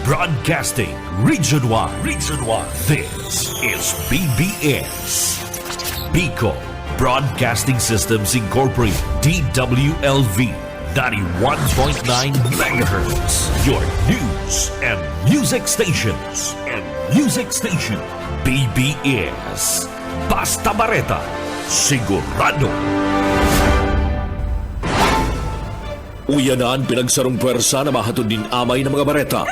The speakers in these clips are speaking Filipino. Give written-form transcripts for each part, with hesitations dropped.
Broadcasting Region 1. Region 1. This is BBS. Bicol Broadcasting Systems Incorporated. DWLV. 91.9 megahertz. Your news and music stations. BBS. Basta Bareta. Sigurado. Uyanan pinagsarong pwersa na mahatod din amay ng mga bareta.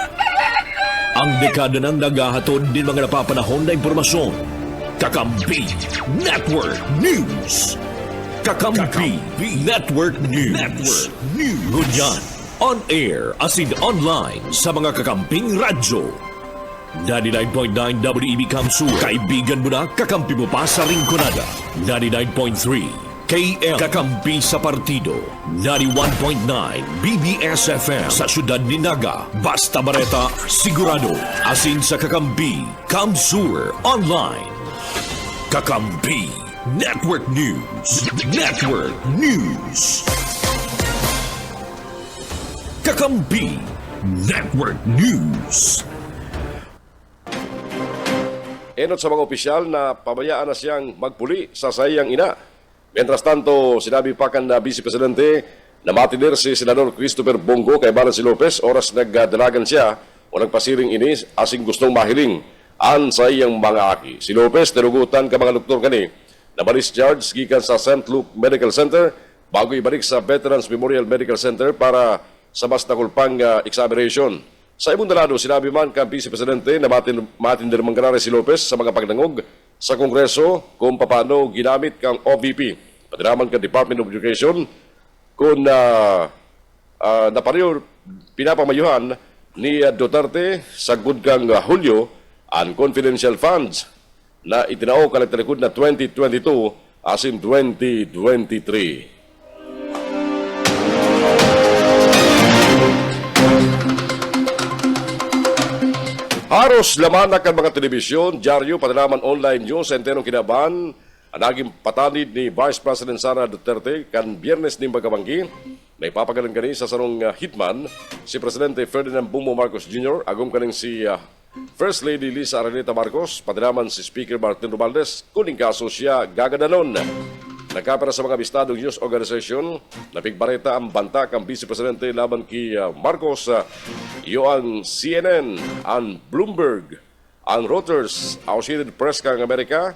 Ang dekada ng naghahatod din mga napapanahon na impormasyon. Kakampi Network News. Kakampi Network News. Ngunyan, on air as in online sa mga kakamping radyo. 99.9 WEB Kamsur. Kaibigan mo na, kakampi mo pa sa Rinconada. 99.3 KM Kakampi sa Partido. 91.9 BBS FM sa siyudad ni Naga. Basta Bareta, sigurado. Asin sa Kakampi, Kamsur Online. Kakampi Network News. Kakampi Network News. Enot sa mga opisyal na pabayaan na siyang magpuli sa sayang ina. Mientras tanto, sinabi pa kan na Vice Presidente na matiner si Senador Christopher Bongo kay Balan si Lopez oras nagdalagan siya o nagpasiring ini asing gustong mahiling an sa iyang mga aki. Si Lopez tinugutan ka mga doktor kani na balis charge gikan sa St. Luke Medical Center bago ibalik sa Veterans Memorial Medical Center para sa mas nakulpang examination. Sa ibang dalado, sinabi man kang Vice Presidente na matindir manggarare si Lopez sa mga pagnangog sa Kongreso kung paano ginamit kang OVP. Patinaman ka Department of Education kung napariyo pinapamayuhan ni Duterte sa kang Hulyo ang confidential funds na itinao kalagtalikod na 2022 as in 2023. Haros laman na kan mga telebisyon, dyaryo, patalaman online news, enterong kinabahan, ang naging patanid ni Vice President Sara Duterte kan Biyernes ni Bagabanggi, na ipapagalan kani sa sarong hitman, si Presidente Ferdinand Bongbong Marcos Jr., agom kaning si First Lady Lisa Araneta Marcos, patalaman si Speaker Martin Romualdez, kuning kaso siya gagadanon. Nagkapera sa mga bistadong news organization, napigbareta ang banta kang Vice Presidente laban kay Marcos. Iyo ang CNN, ang Bloomberg, ang Reuters, Associated Press kang Amerika,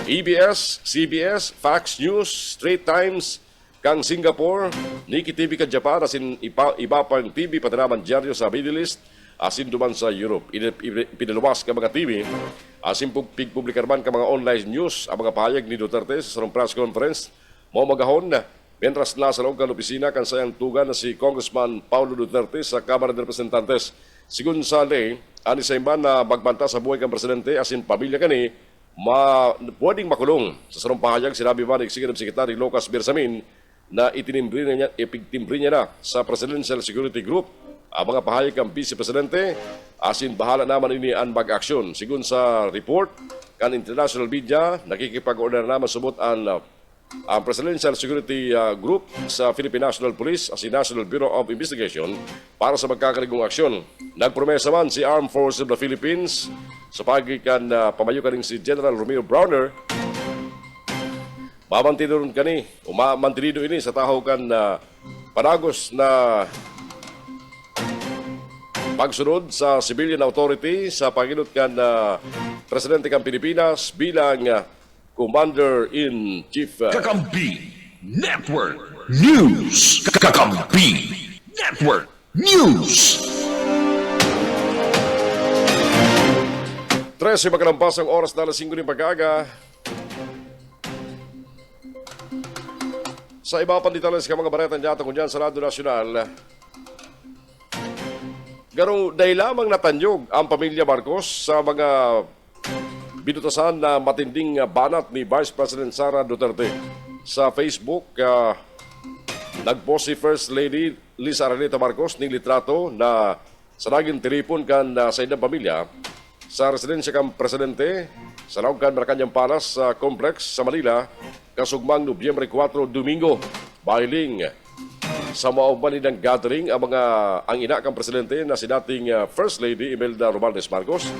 EBS, CBS, Fox News, Straits Times, kang Singapore, Nikki TV kang Japan, asin iba pang TV, patanaman dyaryo sa Middle East, asin duman sa Europe. Pinaluwas ka mga TV, asin pigpublikar man ka mga online news, ang mga pahayag ni Duterte sa sarong press conference, mo magahon na, mientras nasa loob kan opisina kan sayang tugan na si Congressman Paulo Duterte sa Kamara de Representantes. Sigun sa lay, ani sa imban na magbanta sa buhay kang presidente, asin pamilya kani, pwedeng makulong. Sa sarong pahayag, sinabi man ni Executive Secretary Lucas Bersamin na ipigtimbri niya na sa Presidential Security Group ang mga pahayag kang Vice Presidente, asin bahala naman ini ang mag-aksyon. Sigun sa report, kan international media, nakikipag-order naman subot ang Presidential Security Group sa Philippine National Police as National Bureau of Investigation para sa magkakaligong aksyon. Nagpromesa man si Armed Forces of the Philippines sa pagikan pamayo kaning si General Romeo Browner, mamantinido kani, umamantinido ini sa taho kan panagos na pagsunod sa civilian authority sa paginot kan Presidente kan Pilipinas bilang Commander-in-Chief. Kakampi Network News. Kakampi Network News. 13 makalampas ang oras na alas 5 ng pag-aga. Sa iba pang detalles ka mga baretan diyata kung dyan sa Radyo Nacional, garo dahil lamang natanyog ang pamilya Marcos sa mga binutasan na matinding banat ni Vice President Sara Duterte. Sa Facebook, nagpost si First Lady Lisa Araneta Marcos ng litrato na sa naging telefon kan sa ilang pamilya sa residensya kang presidente sa loob kan Malacanang Palace Complex sa Manila kasugmang Nobyembre 4, Domingo. Bahiling Sa maumani ng gathering ang ina kang presidente na si dating First Lady Imelda Romualdez Marcos,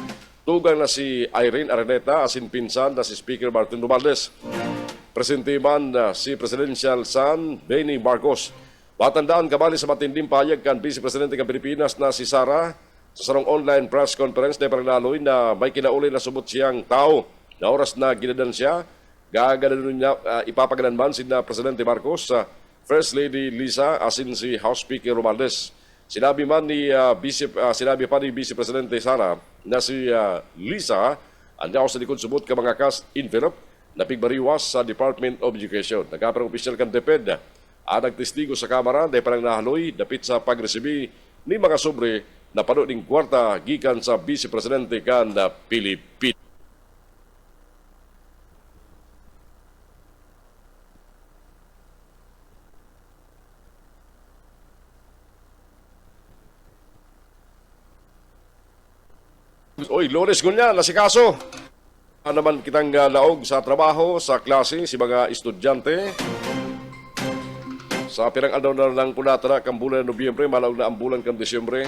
tugang na si Irene Araneta asin pinsan na si Speaker Martin Romualdez. Presente man si Presidential son Benny Marcos. Matandaan kabali sa matinding payag kan Vice Presidente ng Pilipinas na si Sara sa sarong online press conference na paralaloy na may kinauli na subot siyang tao na oras na ginadan siya. Gagananon niya ipapaganan man si Presidente Marcos sa First Lady Lisa asin si House Speaker Romualdez. Sinabi pa ni Vice Presidente Sara na si Lisa andaw sa likod subot ka mga cast envelope na pigbariwas sa Department of Education. Nagkaparang opisyal kan DepEd ang nagtestigo sa kamera dahil parang nahaloy dapit sa pagresibi ni mga sobre na pano ning kwarta gikan sa Vice Presidente kan Pilipinas. Oy, Lores Gunya, nasikaso. Ano naman kitang laog sa trabaho, sa klase, si mga estudyante. Sa pirang aldaw na lang punata kang bulan Nobyembre, malaog na ang bulan kang Disyembre,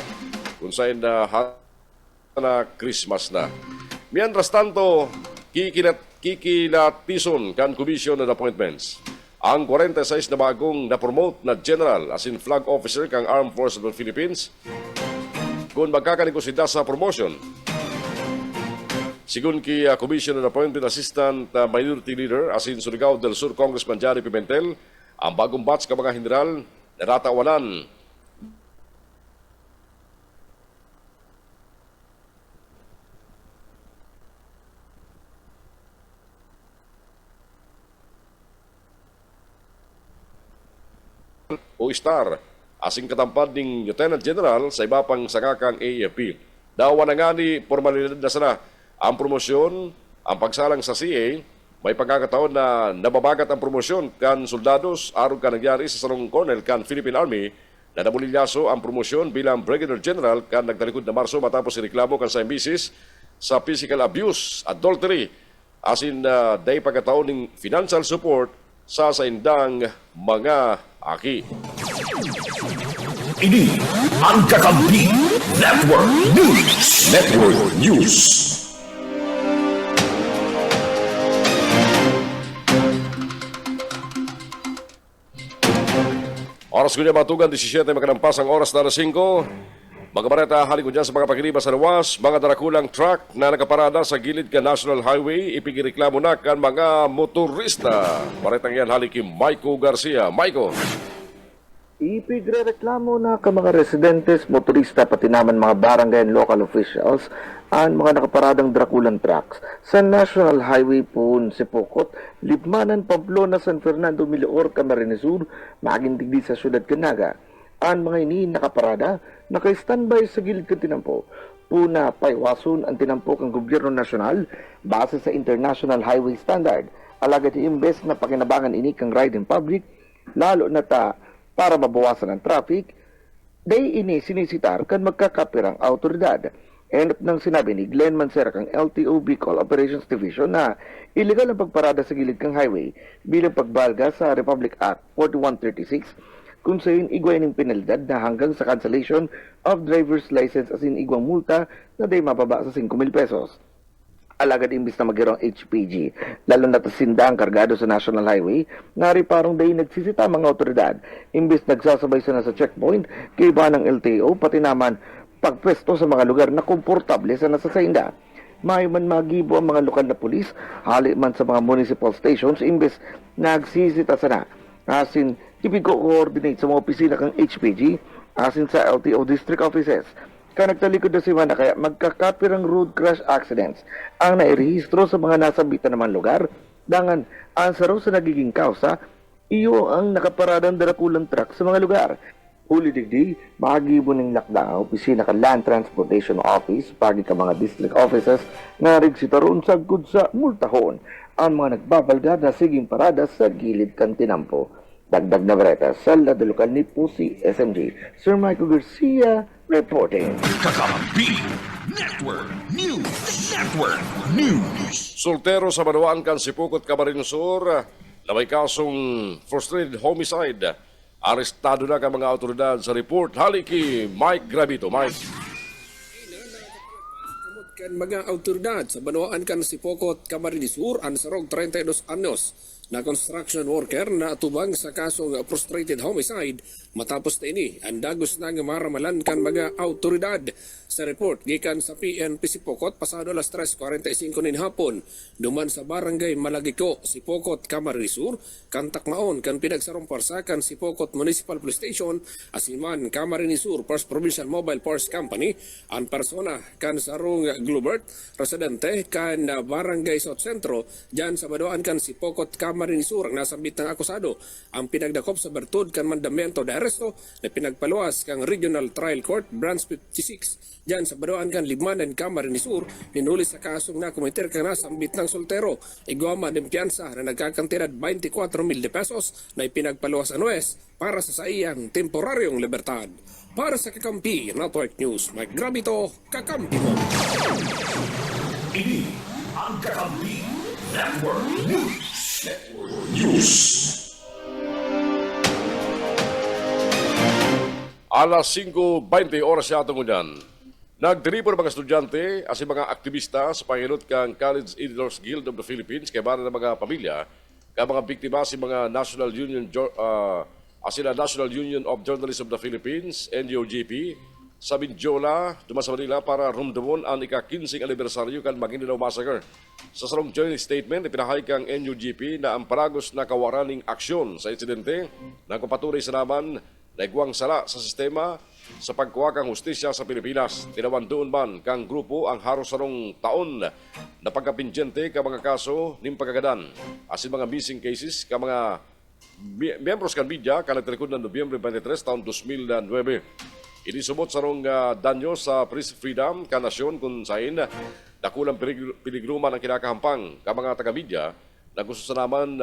kung saan na Christmas na. Mientras tanto, kikilatison kan Commission on Appointments. Ang 46 na bagong na-promote na general as in flag officer kang Armed Forces of the Philippines, kung magkakanegosyada sa promotion. Sigun ki Commission on Appointment Assistant Minority Leader asin Surigao del Sur Congressman Johnny Pimentel, ang bagong batch ka mga general naratawanan o star asing katampad ning Lieutenant General sa iba pang sakakang AFP. Dawa na nga ni formalidad na sana ang promosyon, ang pagsalang sa CA, may pagkakataon na nababagat ang promosyon kan soldados aron ka nangyari sa sarong colonel kan Philippine Army na nabulilyaso ang promosyon bilang Brigadier General kan nagtalikod na Marso matapos ireklamo kan sa embisis sa physical abuse, adultery, asin day pagkataon ng financial support sa indang mga aki. Ini ang Kakampi Network News. Network News. Oras ko niya matugan, 17 makanampas ang oras na alas 5. Mga bareta, halik ko dyan sa mga pagkiliba sa Ruwas, mga darakulang truck na nakaparada sa gilid ka National Highway, ipigireklamo na kan mga motorista. Baretang yan, halik kay Maiko Garcia. Maiko. Ipigrereklamo na ka mga residentes, motorista, pati naman mga barangay and local officials ang mga nakaparadang drakulang trucks sa National Highway po si Pocot, Libmanan, Pamplona, San Fernando, Miloor, Camarines Sur, magindigdi sa syudad Canaga. Ang mga ini nakaparada, naka-standby sa gilid ka tinampo. Puna paiwason ang tinampok ng gobyerno nasyonal base sa International Highway Standard. Alagad iimbes na pakinabangan ini kang ride in public, lalo na para mabawasan ang traffic, day ini sinisitar kan magkakapirang autoridad. End ng sinabi ni Glenn Mancera kang LTO Bicol Operations Division na illegal ang pagparada sa gilid kang highway bilang pagbalga sa Republic Act 4136 kung sayon igway ng penalidad na hanggang sa cancellation of driver's license as in igwang multa na day mababa sa 5,000 pesos. Alagad imbis na magirong HPG, lalo na tasinda ang kargado sa National Highway, nari parang day nagsisita mga otoridad, imbis nagsasabay sila sa checkpoint, kay iba ng LTO, pati naman pagpwesto sa mga lugar na komportable sa nasasainda. May man magibo ang mga lokal na pulis, hali man sa mga municipal stations, imbes nagsisita sana. Asin, ipig-coordinate sa mga opisina kang HPG, asin sa LTO district offices. Kaya nagtalikod na si Mana kaya magkakapirang road crash accidents ang nairehistro sa mga nasabitan naman lugar. Dangan, ang saraw sa nagiging kausa, iyo ang nakaparadang darakulang truck sa mga lugar. Uli digdi, magibo ng lakda opisina ka Land Transportation Office, pagi ka mga district offices na rigsitaroon sa good sa multahon ang mga nagbabalga na siging parada sa gilid kan tinampo. Dagdag na bereta sa ladalukal ni Pusi SMG, Sir Michael Garcia reporting. Kakampi Network News. Network News. Soltero sa Manuan kan Sipukot, Camarines Sur na may kasong frustrated homicide Arestado na ka mga autoridad sa report. Haliki, Mike Gravito. Mike. Kamot kan mga autoridad sa Banwaan kan si Pokot Camarines Sur ang sarong 32 anyos na construction worker na atubang sa kasong frustrated homicide matapos na ini ang dagos ng maramalan kan mga autoridad. Sa report gikan sa PNP si Pokot pasado alas 3:45 nin hapon duman sa barangay Malagiko si Pokot Camarines Sur kan takmaon kan pinagsarong parsakan si Pokot Municipal Police Station asiman Camarines Sur First Provincial Mobile Force Company ang persona kan sarong Glubert residente kan barangay South Centro diyan sa Badoan kan si Pokot Camarines Sur ang nasambit ng akusado ang pinagdakop sa bertud kan mandamento de arresto na pinagpaluwas kang Regional Trial Court Branch 56 diyan sa Badoan kan Libmanan Camarines Sur hinuli sa kasong na kumiter kang nasambit ng soltero igwama ng piyansa na nagkakantidad 24,000 de pesos na ipinagpaluwas ang West para sa iyang temporaryong libertad. Para sa Kakampi Network News, Mike Gravito, Kakampi mo. Ini ang Kakampi Network News. Alas 5:20 oras siya itong unyan. Nagdeliver mga estudyante as mga aktivista sa pangilot kang College Editors Guild of the Philippines kay bala ng mga pamilya kay mga biktima si mga National Union National Union of Journalists of the Philippines, NUJP, sa Mindiola, duman sa Manila para rumdumon ang ika-15 anibersaryo kan Maguindanao Massacre. Sa sarong joint statement, ipinahay kang NUJP na ang paragos na kawaraning aksyon sa insidente na kupatuloy sa naman na igwang sala sa sistema sa pagkuha kang hustisya sa Pilipinas. Tinawan doon man kang grupo ang haros sarong taon na pagkapindyente ka mga kaso ning pagkagadan. Asin mga missing cases ka mga miyembros kan media ka nagtalikod ng Nobyembre 23 taon 2009. Inisubot sarong danyo sa press freedom ka nasyon kung sain nakulang piligruman ang kinakahampang ka mga taga-media na gusto sa naman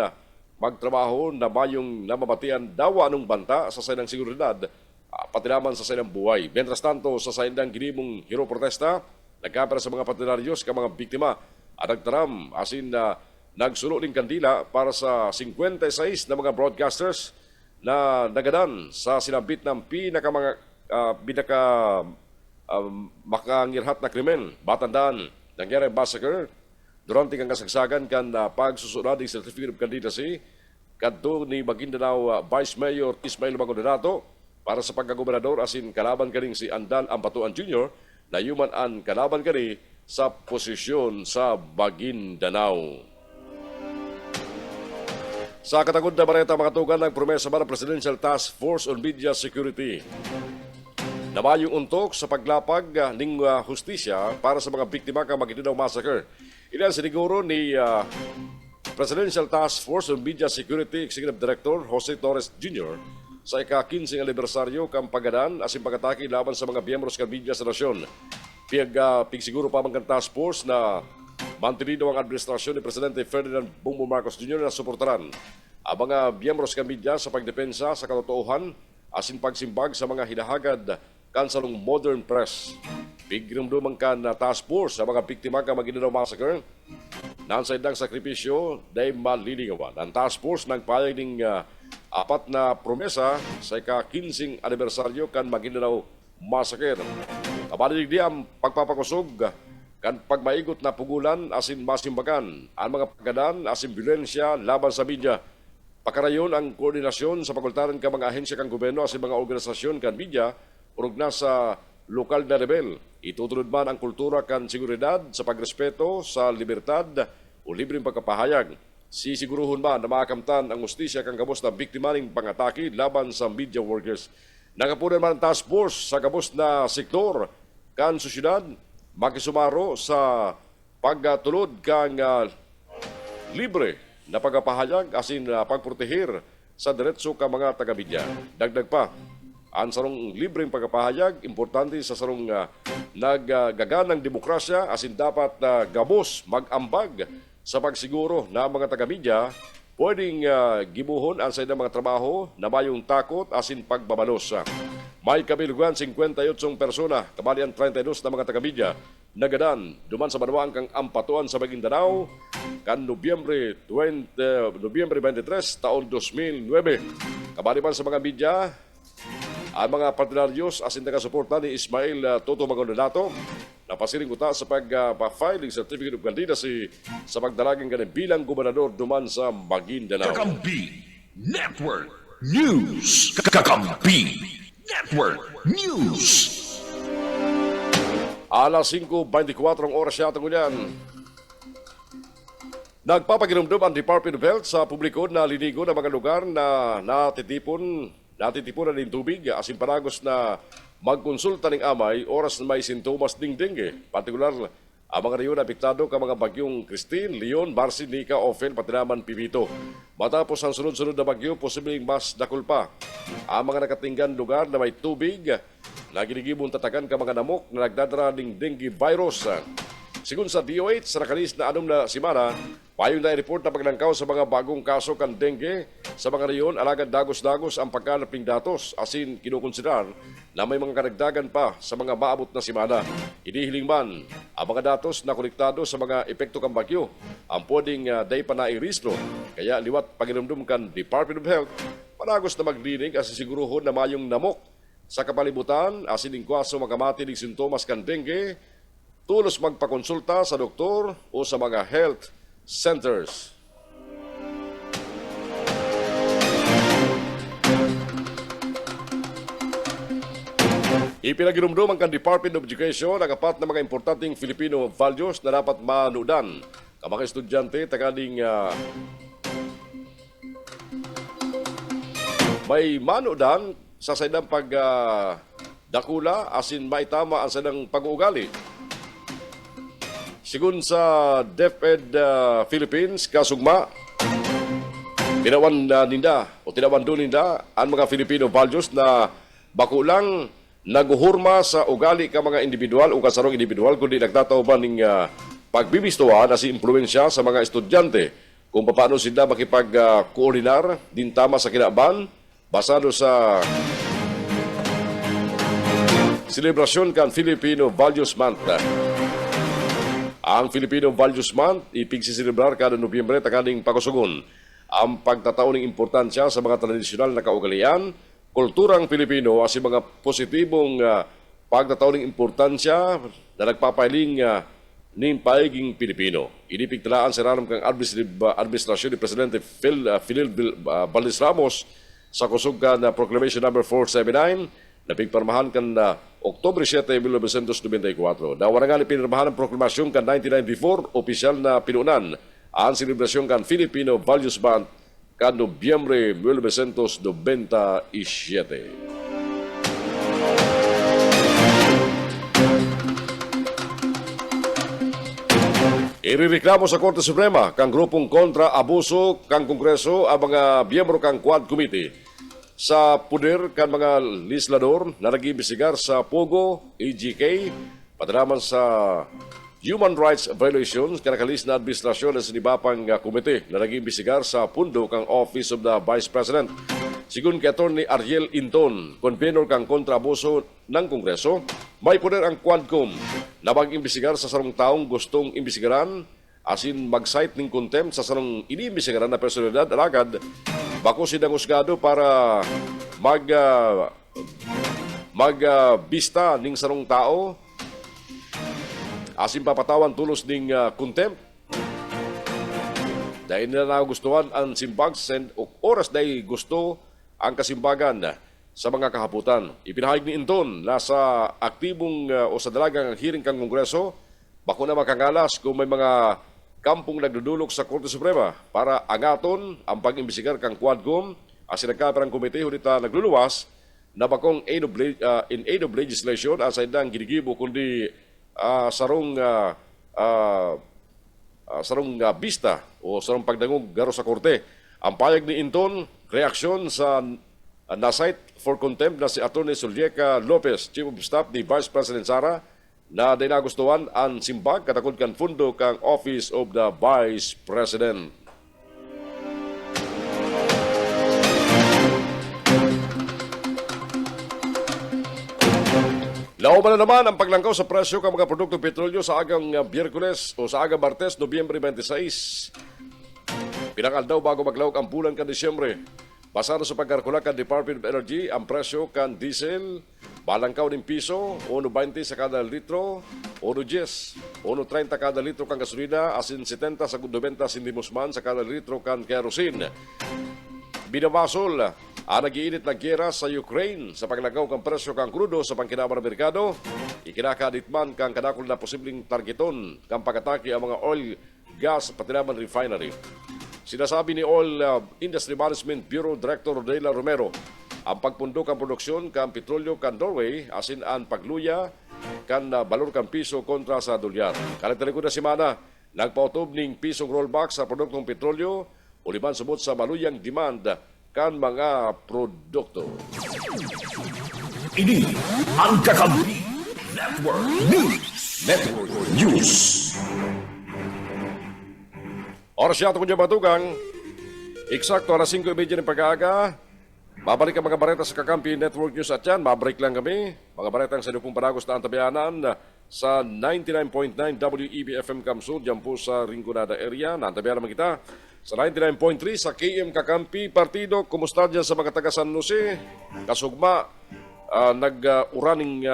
magtrabaho na mayong namabatian dawa anong banta sa sainang seguridad pati naman sa sainang buhay. Mientras tanto, sa sainang ginimong hero protesta, nagkapera sa mga patilaryos ka mga biktima at nagtaram asin na nagsulo ng kandila para sa 56 na mga broadcasters na nagadan sa sinabit ng pinaka makangirhat na krimen. Batandaan, nangyari massacre durante kang kasagsagan kan pagsusunod ng Certificate of Candidacy kadto ni Maguindanao Vice Mayor Ismael Magodonato para sa pagkagobernador asin kalaban kaning si Andal Ampatuan Jr. na yuman an kalaban kani sa posisyon sa Maguindanao. Sa katagod na bareta mga tugan ng promesa ba ng Presidential Task Force on Media Security na mayong untok sa paglapag ng hustisya para sa mga biktima ng Maguindanao Massacre. Ilan siniguro ni Presidential Task Force on Media Security Executive Director Jose Torres Jr. sa ika-15 anibersaryo kang pagadan asin pagkataki laban sa mga miyembros kan media sa nasyon. Pigsiguro pa man kan task force na mantinido ang administrasyon ni Presidente Ferdinand Bongbong Marcos Jr. na suportaran ang mga miyembros kan media sa pagdepensa sa katotohanan asin pagsimbag sa mga hinahagad kansalong modern press. Pigrimduman kan na task force sa mga biktima ka Maguindanao Massacre. Nansay ng sakripisyo dahil maliligawan. Ang task force nagpayag ng apat na promesa sa ika-15 anibersaryo kan Maguindanao Massacre. Kabalilig di ang pagpapakusog kan pagmaigot na pugulan asin masimbagan ang mga paggadan asin bilensya laban sa media. Pakarayon ang koordinasyon sa pagultaran ka mga ahensya kang gobyerno asin mga organisasyon kan media urog na sa lokal na level. Itutulod man ang kultura kan seguridad sa pagrespeto sa libertad o libreng pagkapahayag. Sisiguruhon man na makakamtan ang hustisya kang kabos na biktima ng pangatake laban sa media workers. Nakapunan man ang task force sa kabos na sektor kan susyudad makisumaro sa pagtulod kang libre na pagkapahayag asin pagprotehir sa diretso ka mga taga-media. Dagdag pa, ang sarong libreng pagkapahayag, importante sa sarong naggaganang demokrasya asin dapat gabos mag-ambag sa pagsiguro na mga taga-media pwedeng gibuhon ang sa mga trabaho na mayong takot asin pagbabalos. May kabilugan 58 persona, kabali ang 32 na mga taga-media nagadan duman sa banwaan kang ampatuan sa Maguindanao kan Nobyembre 23 taon 2009. Kabali man sa mga media, ang mga partidaryos asin taga-suporta ni Ismail Toto Magondanato napasiling kuta sa pag-filing certificate of candidacy sa pagdalaging ganin bilang gobernador duman sa Maguindanao. Kakampi Network News. Kakampi Network News. Alas 5:24 ang oras yata ngunyan. Nagpapaginumdum ang Department of Health sa publiko na linigo ng mga lugar na natitipunan ng tubig asin paragos na magkonsulta ng amay oras na may sintomas ng dengue. Partikular, ang mga riyon apektado ka mga bagyong Christine, Leon, Marcy, Nika, Ophel, pati naman Pipito. Matapos ang sunod-sunod na bagyo, posibleng mas dakul pa. Ang mga nakatinggan lugar na may tubig na ginigibong tatakan ka mga namok na nagdadara ng dengue virus. Sigun sa DOH, sa nakalis na anong na simana, payong na-report na pagnangkaw sa mga bagong kaso kan dengue sa mga riyon, alagad dagos-dagos ang pagkalap ng datos, asin kinukonsiderar na may mga karagdagan pa sa mga maabot na simana. Inihiling man ang mga datos na konektado sa mga epekto kang bagyo ang pwedeng day pa na irislo. Kaya liwat paginumdum kan Department of Health, panagos na maglinig asin siguruhon na mayong namok sa kapalibutan, asin ingkwaso makamati ng sintomas kan dengue, tulos magpakonsulta sa doktor o sa mga health centers. Ipinaginumdum ang Department of Education ang apat na mga importanteng Filipino values na dapat manudan ka mga estudyante takaling may manudan sa saydang dakula asin maitama ang saydang pag-uugali. Sigun sa DepEd Philippines, kasugma, tinawan doon ninda ang mga Filipino values na bakulang naguhurma sa ugali ka mga individual o kasarong individual kundi nagtatauban ng pagbibistuhan na si impluensya sa mga estudyante kung paano sila makipag-koordinar din tama sa kinaban basado sa selebrasyon kan Filipino Values Month. Ang Filipino Values Month ipigsiselebrar kada Nobyembre takaling pagkusugon ang pagtataon ng importansya sa mga tradisyonal na kaugalian, kulturang Pilipino at mga positibong pagtataon ng importansya na nagpapahiling ng paiging Pilipino. Inipigtalaan sa raram kang administrasyon ni Presidente Philil Valdez Ramos sa kusog na Proclamation No. 479 na pigparmahan kan Oktobre 7, 1994. Nawarangan pinirmahan ang proklamasyon kan 1994, opisyal na pinunan ang selebrasyon kan Filipino Values Month kan Nobyembre 1997. Irireklamo sa Korte Suprema kang grupong kontra abuso kang Kongreso ang mga miyembro kang Quad Committee sa puder kan mga legislador na nag-imbestigar sa POGO, AGK, patanaman sa human rights violations kanakalis na administrasyon ng sinibapang komite na nag-imbestigar sa pundo kang Office of the Vice President. Sigun kay Atty. Ariel Inton, convener kang kontra-abuso ng Kongreso, may puder ang Quadcom na mag-imbestigar sa sarong taong gustong imbestigaran asin mag-cite ng contempt sa sarong iniimbestigaran na personalidad alagad bako silang husgado para magbista ning sarong tao asin papatawan tulos ning contempt dahil nila nagustuhan ang simbag send oras dahil gusto ang kasimbagan sa mga kahaputan. Ipinahayag ni Inton na sa aktibong o sa dalagang hearing kang Kongreso, bako na makangalas kung may mga kampong nagdudulok sa Korte Suprema para angaton ang pag-imbestigar kang Quadcom asin nagkaperang komite hunita nagluluwas na bakong in aid of legislation asay dang ginigibo kundi sarong bista o sarong pagdangog garo sa korte. Ang payag ni Inton, reaksyon sa na-cite for contempt na si Atty. Zulieca Lopez, Chief of Staff ni Vice President Sara, na dinagustuhan ang simbag katakod kan fundo kang Office of the Vice President. Lauban na naman ang paglangkaw sa presyo ng mga produktong petrolyo sa agang Biyerkules o sa agang Martes, Nobyembre 26. Pinangaldaw bago maglawag ang bulan kan Disyembre. Basado sa pagkalkula kan Department of Energy, ang presyo kan diesel, balangkaw ng piso, 1.20 sa kada litro, 1.10, 1.30 kada litro kan gasolina, asin 70 sa 90 sentimos man sa kada litro kan kerosene. Binabasol ang nag-iinit na gera sa Ukraine sa paglagaw kang presyo kang krudo sa pangkinamang merkado. Ikinakadit man kang kadakol na posibleng targeton kang pag-atake ang mga oil, gas, pati naman refinery. Sinasabi ni Oil Industry Management Bureau Director Rodela Romero, ang pagpundok ang produksyon kang petrolyo kan Norway asin ang pagluya kan balor kang piso kontra sa dolyar. Kalitalikod na simana, nagpautob ning pisong rollback sa produktong petrolyo uliman subot sa maluyang demand kan mga produkto. Ini ang Kakampi Network News. Network News. Oras siya kung batugang. Eksakto alas 5:30 ng pag-aaga. Babalik ang mga bareta sa Kakampi Network News at yan. Mabreak lang kami. Mga bareta ang sa Dupong Panagos na antabayanan sa 99.9 WEB-FM Kamsud. Diyan po sa Rinconada area. Naantabayanan naman kita sa 99.3 sa KM Kakampi Partido. Kumusta dyan sa mga taga San Jose? Kasugma, nag-uraning,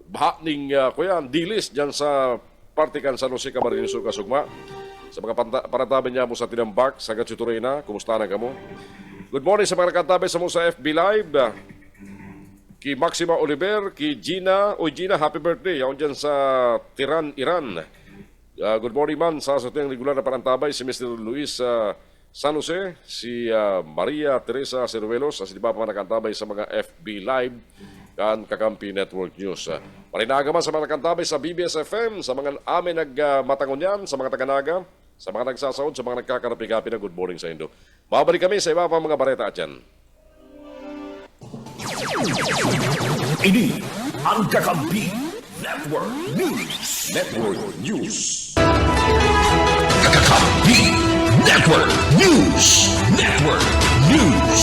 bahaning dilis dyan sa Partikan San Jose Camarines Sur Kasugma. Sa mga paratabi niya mo sa Tinambak, sa Gatsuturena, kumusta na kamo? Good morning sa mga nakatabay sa mo sa FB Live. Ki Maxima Oliver, ki Gina. Oy Gina, happy birthday. Yaon dyan sa Tiran, Iran. Good morning man sa ating regular na parantabay si Mr. Luis San Jose, si Maria Teresa Ceruelos, as di ba pa nakantabay sa mga FB Live kan Kakampi Network News. Marinaga man sa mga nakantabay sa BBS FM, sa mga amin nagmatangon yan, sa mga taganaga, sa mga nagsasaod, sa mga nagkakarapi-kapi na good morning sa Indo. Mabalik kami sa iba pang mga bareta at yan. Ini ang Kakampi Network News. Network News. Kakampi Network News. Network News.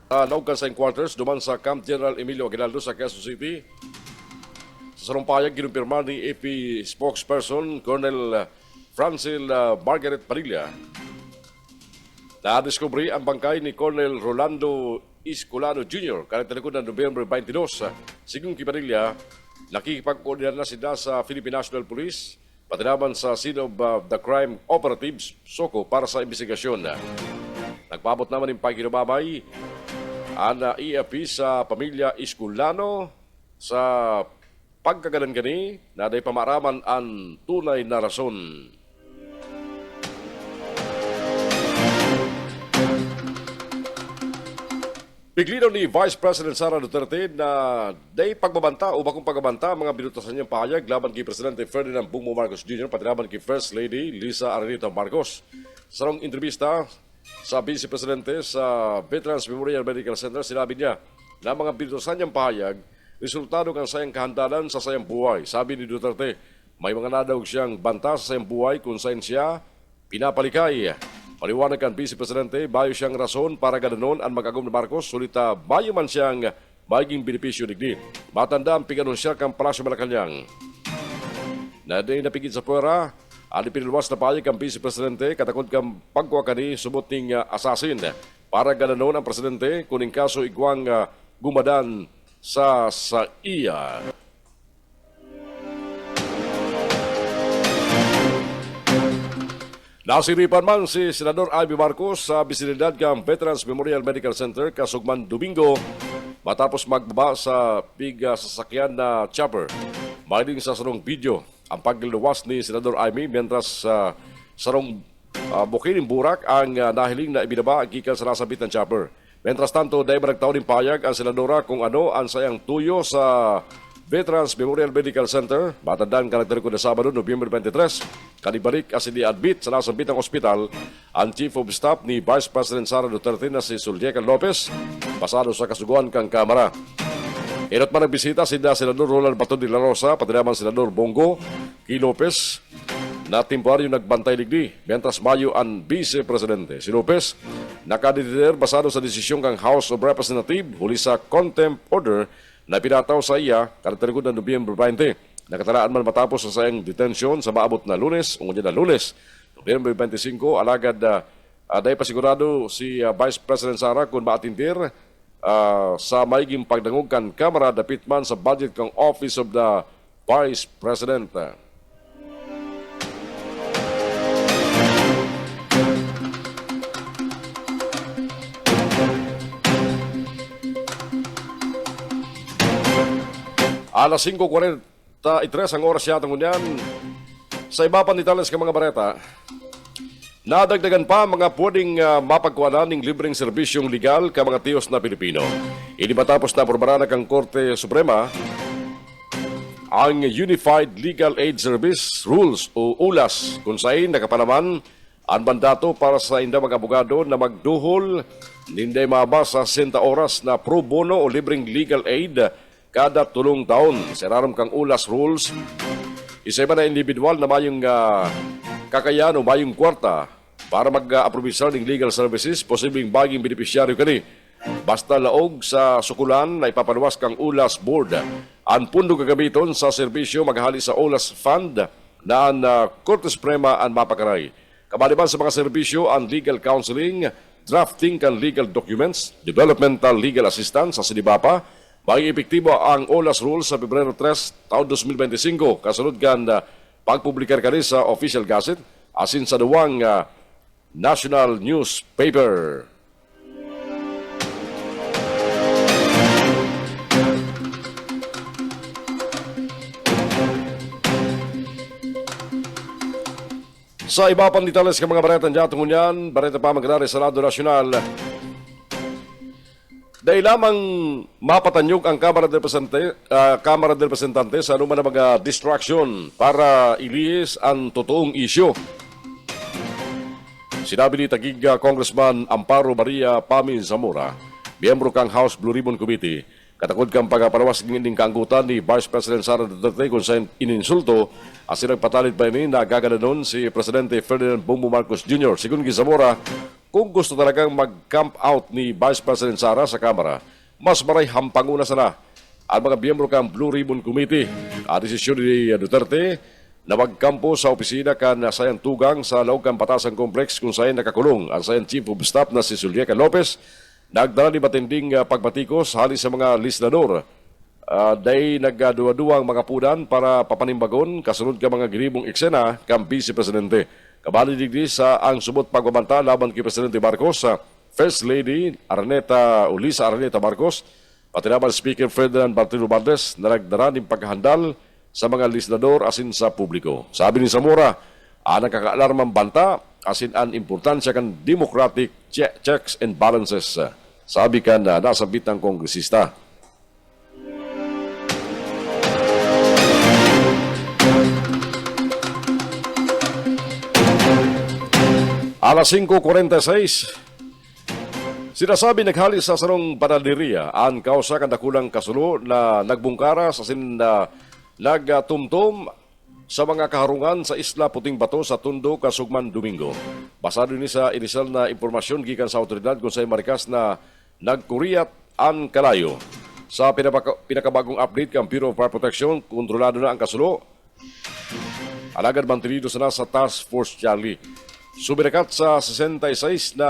Naukan sa quarters, duman sa Camp General Emilio Aguinaldo sa Quezon City. Sa sarumpayag, ginumpirma ni AP spokesperson Colonel Francil Margaret Padilla na-discovery ang bangkay ni Colonel Rolando Iscolano Jr. Kalitalikod ng Nobyembre 22. Sigung Padilla, nakikipag-coordinate na sila sa Philippine National Police, pati naman sa Scene of the Crime Operatives, SOCO, para sa investigasyon. Nagpabot naman ng pagkinababay ang EFP sa pamilya Iscolano sa pagkaganan gani na day pamaraman ang tunay na rason. Piglino ni Vice President Sara Duterte na day pagbabanta o bakong pagbabanta mga binutasan niyang pahayag laban kay Presidente Ferdinand Bongbong Marcos Jr. pati laban kay First Lady Lisa Araneta Marcos. Sa rong entrevista sa Vice Presidente sa Veterans Memorial Medical Center, sinabi niya na mga binutasan niyang pahayag resultado ng sayang kahandalan sa sayang buhay. Sabi ni Duterte, may mga nadawag siyang banta sa sayang buhay kung saan siya pinapalikay. Paliwanag ang Vice Presidente, bayo siyang rason para ganoon ang mag-agom na Marcos, sulit bayo man siyang maging benepisyo digdi. Matanda ang piganon siya kang Palasyo Malacanang. Na di napigit sa pwera, ang ipinilwas na pahayag ang Vice Presidente, katakot kang pagkuha kani subot ning asasin. Para ganoon ang Presidente, kuning kaso igwang gumadan sa iya. Nasiripan man si Senador Ivy Marcos sa bisinidad ng Veterans Memorial Medical Center kasugman Domingo matapos magbaba sa sasakyan na chopper. Mahiling sa sarong video ang pagliluwas ni Senador Ivy mientras sarong bukining burak ang nahiling na ibinaba ang gikan sa nasabit ng chopper. Mientras tanto, dahil nagtaon ng payag ang senadora kung ano ang sayang tuyo sa Veterans Memorial Medical Center. Matandaan karakter ko na Sabado, Nobyembre 23. Kanibalik as ini-admit sa nasabit ng ospital ang Chief of Staff ni Vice President Sara Duterte na si Zulieca Lopez pasado sa kasuguan kang Kamara. Inot man nagbisita si Senador Roland Baton de la Rosa, pati naman Senador Bongo Key Lopez na temporaryo nagbantay ligdi, mientras Mayo ang Vice Presidente. Si Lopez, nakadetiner basado sa desisyon kang House of Representatives huli sa contempt order na pinataw sa iya kada tarikod ng Nobyembre 20. Nakataraan man matapos sa sayang detention sa maabot na Lunes, na Lunes, Nobyembre 25, alagad dahil pasigurado si Vice President Sara kung maatindir sa maiging pagdangog kan Kamara dapit man sa budget kang Office of the Vice President. Alas 5:43 ang oras yata ngunyan. Sa iba pang detalles ka mga bareta, nadagdagan pa mga pwedeng mapagkuhanan ng libreng serbisyong legal ka mga tiyos na Pilipino. Ini matapos na aprobaran ng Korte Suprema ang Unified Legal Aid Service Rules o ULAS kung saan nakapanaman ang mandato para sa inda mga abogado na magduhol ninday mabasa 60 oras na pro bono o libreng legal aid kada 3 taon. Siraram kang ULAS rules, isa ba na individual na mayong kakayan o mayong kwarta para mag-aprovisa ng legal services, posibleng baging benepisyaryo kani. Basta laog sa sukulan na ipapaluwas kang ULAS Board. Ang pundo gagamiton sa serbisyo maghali sa ULAS Fund na ang Korte Suprema ang mapakaray. Kamaliban sa mga serbisyo, ang legal counseling, drafting kan legal documents, developmental legal assistance sa sinibapa, maging epektibo ang ULAS rules sa Pebrero 3, taon 2025. Kasunod kan pagpublikar kani sa Official Gazette asin sa duwang national newspaper. Sa iba pang detalles ka mga bareta dyan tungunyan, bareta pa magdari sa Senado Nacional. Dahil lamang mapatanyog ang Kamara del Representante sa anuman na mga distraction para ilihis ang totoong isyo. Sinabi ni Tagig Congressman Amparo Maria Pamin Zamora, miyembro kang House Blue Ribbon Committee, katakod kang pagparawas ng kaanggutan ni Vice President Sara Duterte kung saan ininsulto asin nagpatalit pa ini na gagananon si Presidente Ferdinand Bongbong Marcos Jr. Sigun Zamora, kung gusto talagang mag-camp out ni Vice President Sara sa Kamara, mas maray hampanguna sana ang mga miyembro kang Blue Ribbon Committee. Ang desisyon ni Duterte na magkampo sa opisina kan sayang tugang sa loob kang Batasan Complex kung saan nakakulong ang sayang Chief of Staff na si Zuliaca Lopez, nagdala ni matinding pagbatikos hali sa mga lislador. Dahil nagduwa-duwang mga pudan para papanimbagon kasunod ka mga giribong eksena kang Vice Presidente. Kabali digdi sa ang subot pagbabanta laban kay Presidente Marcos sa First Lady Ulisa Araneta Marcos, pati naman Speaker Ferdinand Martin Romualdez na nagdara ng paghahandal sa mga lislador asin sa publiko. Sabi ni Zamora, ang nakakaalarmang banta asin ang importansya kan democratic checks and balances. Sabi kan na nasa bitang kongresista. Alas 5:46, sinasabi naghali sa sarong panaderia ang kausa kan dakulang kasulo na nagbungkara sa nagtumtom sa mga kaharungan sa Isla Puting Bato sa Tondo, Kasugman, Domingo. Basado ni sa inisyal na impormasyon gikan sa otoridad kung sa'y marikas na nagkuriyat ang kalayo. Sa pinakabagong update kang Bureau of Fire Protection, kontrolado na ang kasulo. Alagad mantinido sana sa Task Force Charlie. Subirakat sa 66 na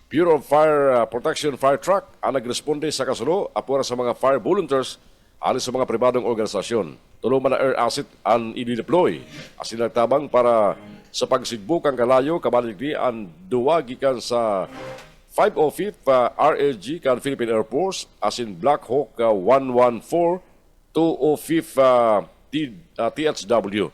Bureau of Fire Protection fire truck ang nagresponde sa kasulo apura sa mga fire volunteers alis sa mga pribadong organisasyon. Tulungan na air asset ang i-deploy asin nagtabang para sa pagsigbuk ang kalayo kabaligdi ang duwagikan sa 505th RLG kan Philippine Air Force asin Black Hawk 114 205th THW.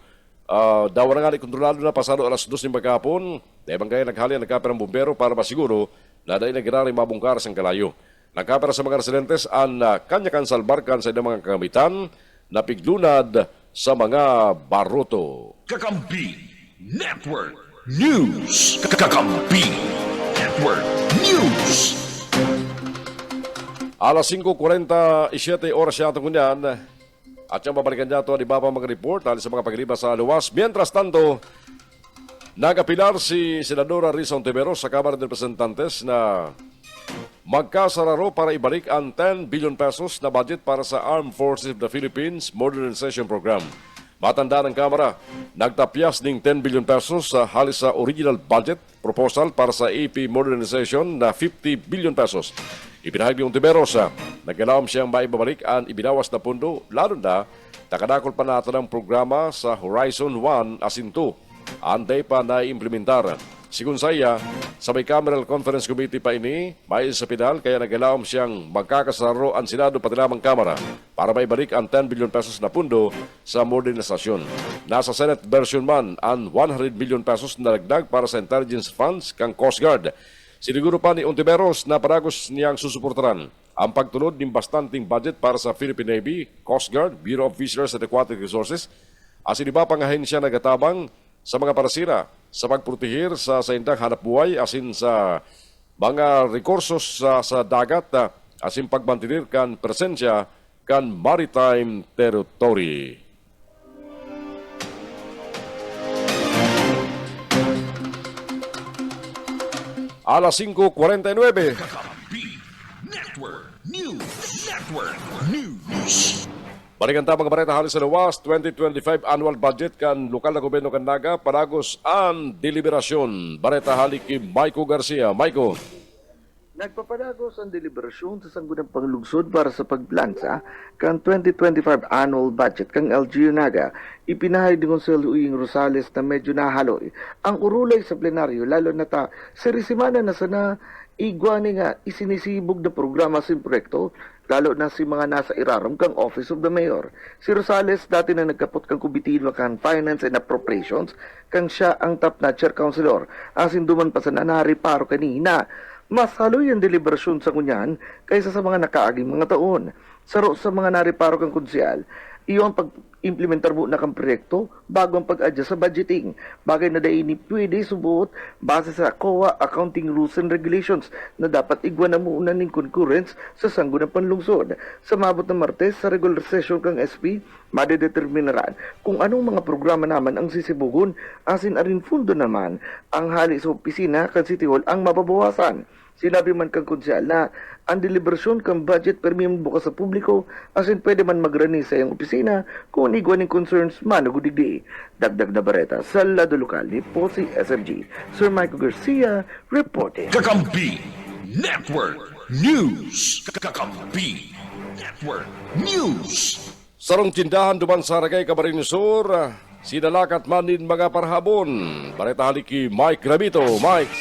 Dawa na nga kontrolado na pasado alas 2 ng magkapon. Dahil bangkaya naghali ang nagkapera ng bumbero para masiguro na dahil nagirari mabungkar sa kalayo. Nagkapera sa mga residentes ang kanya-kan salbarkan sa mga kagamitan na piglunad sa mga baruto. Kakampi Network News. Kakampi Network News. Alas 5:47 oras yata kunyan. At yung babalikan niya ito, di ba pa mag-report dahil sa mga paglibas sa luwas. Mientras tanto, nagapilar si Senadora Risa Ontiveros sa Kamara de Representantes na magkasararo para ibalik ang 10 billion pesos na budget para sa Armed Forces of the Philippines Modernization Program. Matanda ng Kamara, nagtapyas ng 10 billion pesos sa halis sa original budget proposal para sa AP Modernization na 50 billion pesos. Ipinahag ni Ontiveros na nagkalawam siyang maibabalik ang ibinawas na pundo, lalo na nakadakol pa natin ang programa sa Horizon 1 as in 2. Anday pa na implementar. Sigun saya, sa may Cameral Conference Committee pa ini, may sa pinal kaya nagkalawam siyang magkakasaro ang Senado pati lamang Kamara para maibalik ang 10 billion pesos na pundo sa modernisasyon. Nasa Senate version man ang 100 billion pesos na dagdag para sa intelligence funds kang Coast Guard. Siniguro pa ni Ontiveros na paragos niyang susuportaran ang pagtunod ng bastanting budget para sa Philippine Navy, Coast Guard, Bureau of Fisheries and Aquatic Resources, as iba pang ahensya nagatabang sa mga parasira sa pagprotehir sa indang hanap buhay asin sa mga rekursos sa dagat asin pagmantinir kan presensya kan maritime territory. Alas 5:49. Network News. Balikan ta mga bareta halis sa luwas, 2025 annual budget kan lokal na gobyerno kan Naga, paragos ang deliberasyon. Bareta halik kay Maiko Garcia. Maiko. Nagpapadagos ang deliberasyon sa Sanggunang Panglungsod para sa pagplansa kang 2025 annual budget kang LGU Naga. Ipinahay ni Consuelo Uying Rosales na medyo nahaloy ang urulay sa plenaryo lalo na ta sirisimana na sana igwani nga isinisibog na programa sin proyekto lalo na si mga nasa iraram kang Office of the Mayor. Si Rosales dati na nagkapot kang kubitilwa kang Finance and Appropriations kang siya ang top na chair councilor asin duman pa sa nanari paro kanina. Mas haloy ang deliberasyon sa kunyan kaysa sa mga nakaaging mga taon. Saro sa mga nariparo kang konsyal, iyon pag-implementar mo na kang proyekto bago ang pag-adjust sa budgeting. Bagay na daini pwede subuot base sa COA Accounting Rules and Regulations na dapat igwa na muna ng concurrence sa Sanggunang Panlungsod. Sa mabot na Martes sa regular session kang SP, madedeterminaran kung anong mga programa naman ang sisibugon asin arin fundo naman ang hali sa opisina kan City Hall ang mababawasan. Sinabi man kang konsyal na ang deliberasyon kang budget permiyong bukas sa publiko asin pwede man magrani sa iyang opisina kung igwa ng concerns manugudigdi. Dagdag na bareta sa lado lokal ni po si SMG. Sir Michael Garcia reporting. Kakampi Network News. Kakampi Network News. Sarong tindahan duman sa Ragay Camarines Sur, sinalakat man din mga parhabon. Bareta halik kay Mike Ramito. Mike.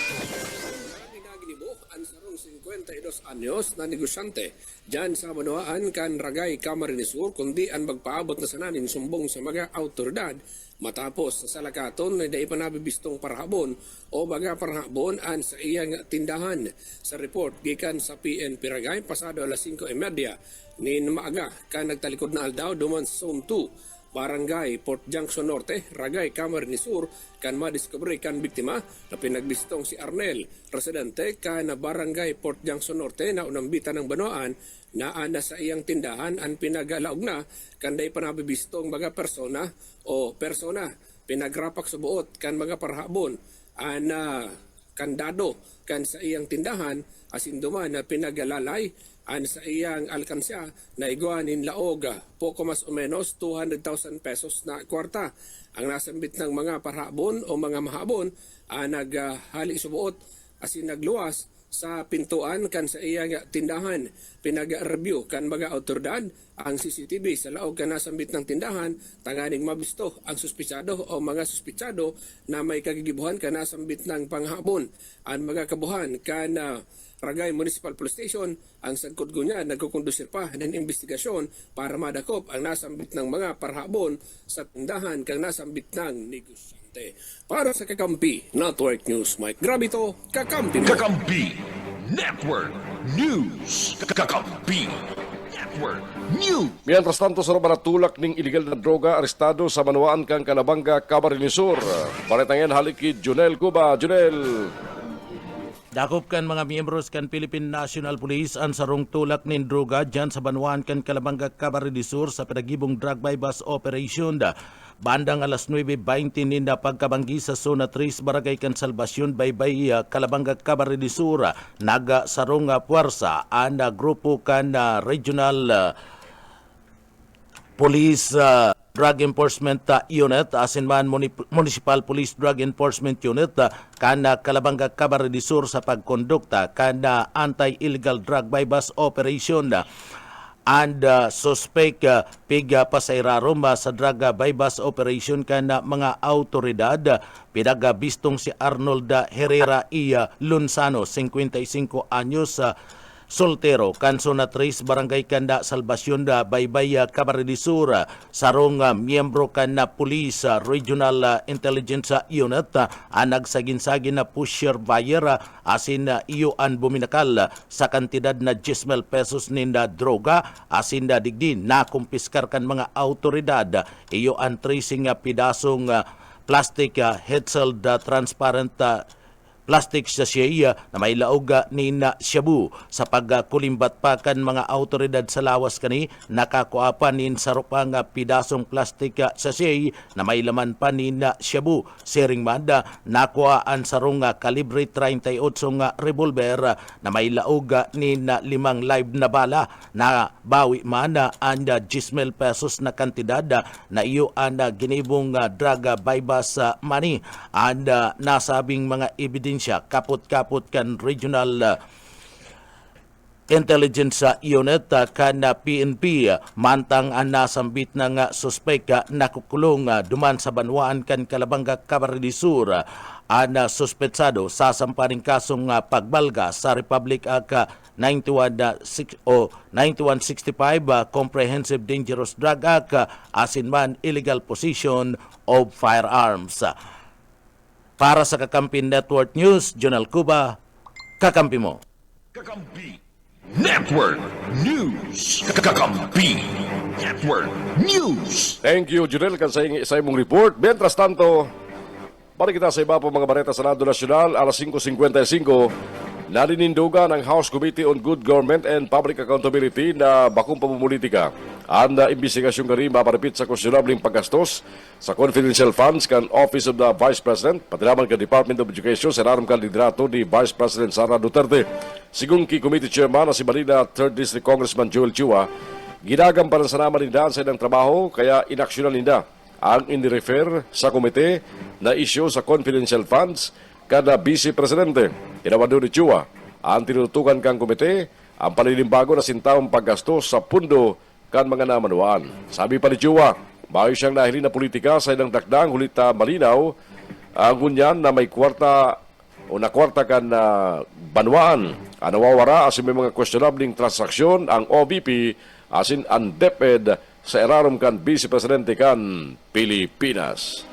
Ang sarong 52 anyos na negosyante dyan sa Manuaan kan Ragay Camarines Sur kundi ang magpaabot na sananin sumbong sa mga autoridad matapos sa salakaton na dai panabibistong parhabon o baga parhabon an sa iyang tindahan. Sa report gikan sa PNP Ragay pasado alas 5:30 nin maaga kan nagtalikod na aldaw duman sa Zone 2 Barangay Port Junction Norte, Ragay, Camarines Sur, kan madiscovery kan biktima na pinagbistong si Arnel, residente kan Barangay Port Junction Norte na unambitan ng Banoan na ana sa iyang tindahan ang pinagalaog na kanday panabibistong mga persona o persona pinagrapak sa buot kan mga parhabon ana kandado kan sa iyang tindahan asin duman na pinagalalay an sa iyang alkansya na iguanin laog poko mas o menos 200,000 pesos na kwarta. Ang nasambit ng mga parhabon o mga mahabon naghali subuot asin nagluwas sa pintuan kan sa iyang tindahan. Pinag-review kan mga autoridad ang CCTV sa laog kan nasambit ng tindahan tanganing mabisto ang suspitsado o mga suspitsado na may kagigibuhan kan nasambit ng panghabon. Ang mga kabuhan kan Ragay Municipal Police Station ang sagkod niya nagkukondusir pa ng investigasyon para madakop ang nasambit ng mga parhabon sa tindahan kang nasambit ng negosyante. Para sa Kakampi Network News, Mike Grabito, Kakampi. Kakampi Network News. Kakampi Network News. Mientras tanto sa tulak ng iligal na droga arestado sa Manuaan kang Canabanga, Camarines Sur. Baretangin halik kay Junel Cuba. Junel. Dakop kan mga miyembros kan Philippine National Police ang sarong tulak nin droga dyan sa Banuan kan Calabanga Camarines Sur sa pinagibong drug bypass operation. Bandang alas 9:20 ninda pagkabanggi sa Zona 3 Barangay kan Salvacion Baybay Calabanga Camarines Sur naga sarong puwersa ang grupo kan regional Police Drug Enforcement Unit asin man Municipal Police Drug Enforcement Unit kana Calabanga Camarines Sur sa pagkondukta kana anti-illegal drug bypass operation and suspect piga pasairarom sa drug bypass operation kana mga autoridad pinagabistong si Arnold Herrera y Lunsano 55 anyos soltero kanso na 3 barangay kanda Salvacion Baybay Camarines Sur sarong miyembro kan na Police Regional Intelligence Unit nagsagin-sagin na pusher buyer asin iyo an buminakal sa kantidad na 10,000 pesos ninda droga asin digdin na kumpiskar kan mga autoridad iyo an tracing pidasong plastic Hetzel transparent plastic sachet na may laog ni na shabu sa pagkulimbat pa kan mga autoridad sa lawas kani nakakuapan nin sarupang pidasong plastic sachet na may laman pa ni na shabu sering manda nakuhaan sarong kalibre 38 nga revolver na may laog ni na 5 live na bala na bawi man ang 10,000 pesos na kantidad na iyo ang ginibong drug bypass money and nasabing mga ebidensya kaput-kaput kan regional intelligence unit kan PNP mantang ang nasambit ng suspect nakukulong duman sa banwaan kan Calabanga Camarines Sur ang suspetsado sa sampaning kasong pagbalga sa Republic Act 9165 Comprehensive Dangerous Drug Act asin man illegal possession of firearms. Para sa Kakampi Network News, Jonel Cuba, kakampi mo. Kakampi Network News. Kakampi Network News. Thank you, Junel, kan sa imong report. Mientras tanto, balik kita sa iba po mga bareta sa Senado Nacional, alas 5:55. Naninindugan ang House Committee on Good Government and Public Accountability na bakong pamumulitika. Ang investigasyon kani maparipit sa questionabling paggastos sa confidential funds kan Office of the Vice President, pati naman kan Department of Education sa naram kan liderato ni Vice President Sara Duterte. Sigung ki Committee Chairman na si Manila 3rd District Congressman Joel Chua, ginagamparan sa naman nindahan sa ilang trabaho kaya inaksyonan ninda ang inirefer sa komite na issue sa confidential funds kada Vice Presidente. Kinawado ni Chua, ang tinutukan kang komite, ang panilimbago na sintawang paggastos sa pundo kan mga namanuan. Sabi pa ni Chua, maayos siyang nahili na politika sa ilang dakdang hulita malinaw, ang gunyan na may kwarta o nakwarta kan banwaan. Ang nawawara asin may mga questionabling transaksyon ang OVP asin ang DepEd sa erarom kan Vice Presidente kan Pilipinas.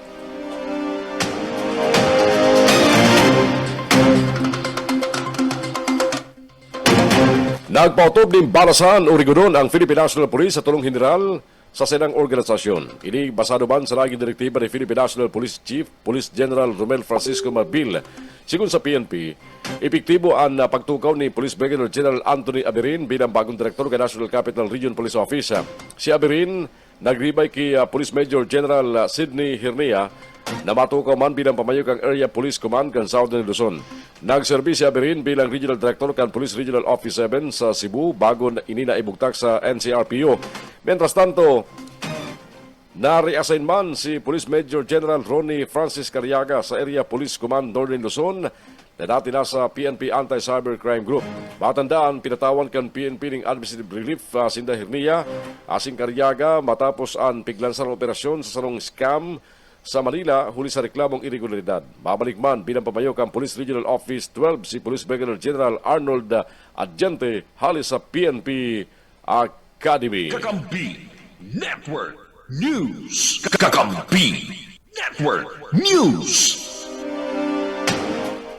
Nagpautob ng balasan o rigonon ang Philippine National Police sa tulong general sa senang organisasyon. Ini basado man sa naging direktiba ni Philippine National Police Chief Police General Romel Francisco Marbil. Sigun sa PNP, epektibo ang pagtukaw ni Police Brigadier General Anthony Aberin bilang bagong direktor ng National Capital Region Police Office. Si Aberin nagribay kay Police Major General Sidney Hirnia na matukaw man bilang pamayog ang Area Police Command kan Southern Luzon. Nagserbi si Aberin bilang Regional Director kan Police Regional Office 7 sa Cebu bago ini naibugtak sa NCRPO. Mientras tanto, na-reassign man si Police Major General Ronnie Francis Cariaga sa Area Police Command Northern Luzon na dati nasa PNP Anti-Cybercrime Group. Matandaan, pinatawan kan PNP ng Administrative Relief Sinda Hirnia, asing Cariaga matapos ang piglansang operasyon sa sarong scam sa Manila huli sa reklamong irregularidad. Babalik man bilang pamayok ang Police Regional Office 12 si Police Brigadier General Arnold Adjente halis sa PNP Academy. Kakampi Network News. Kakampi Network News.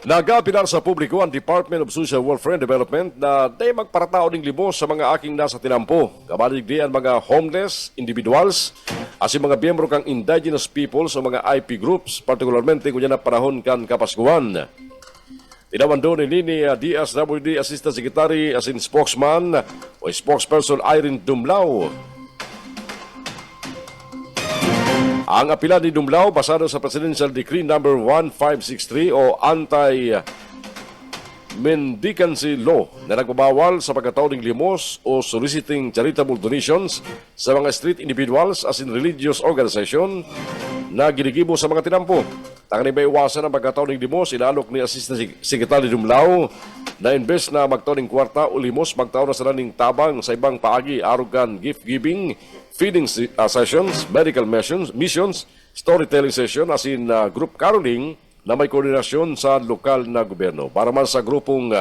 Nagapilar sa publiko ang Department of Social Welfare and Development na day magparatao ng libos sa mga aking nasa tinampo. Kabalig di ang mga homeless individuals as mga miyembro kang indigenous peoples o mga IP groups, partikularmente kung yan na panahon kan Kapaskuhan. Tinawan doon ni DSWD Assistant Secretary as in spokesman o spokesperson Irene Dumlao. Ang apela ni Dumlao basado sa Presidential Decree number 1563 o Anti-Mendicancy Law na nagbabawal sa pagkataon ng limos o soliciting charitable donations sa mga street individuals as in religious organization na ginigibo sa mga tinampo. Tangan may iwasan ang pagkataon ng limos, inalok ni Assistant Secretary Dumlao na imbes na magtaon ng kwarta o limos, magtaon na sila ng tabang sa ibang paagi, arugan, gift-giving, feeding sessions, medical missions, storytelling session as in group caroling na may koordinasyon sa lokal na gobyerno. Para man sa grupong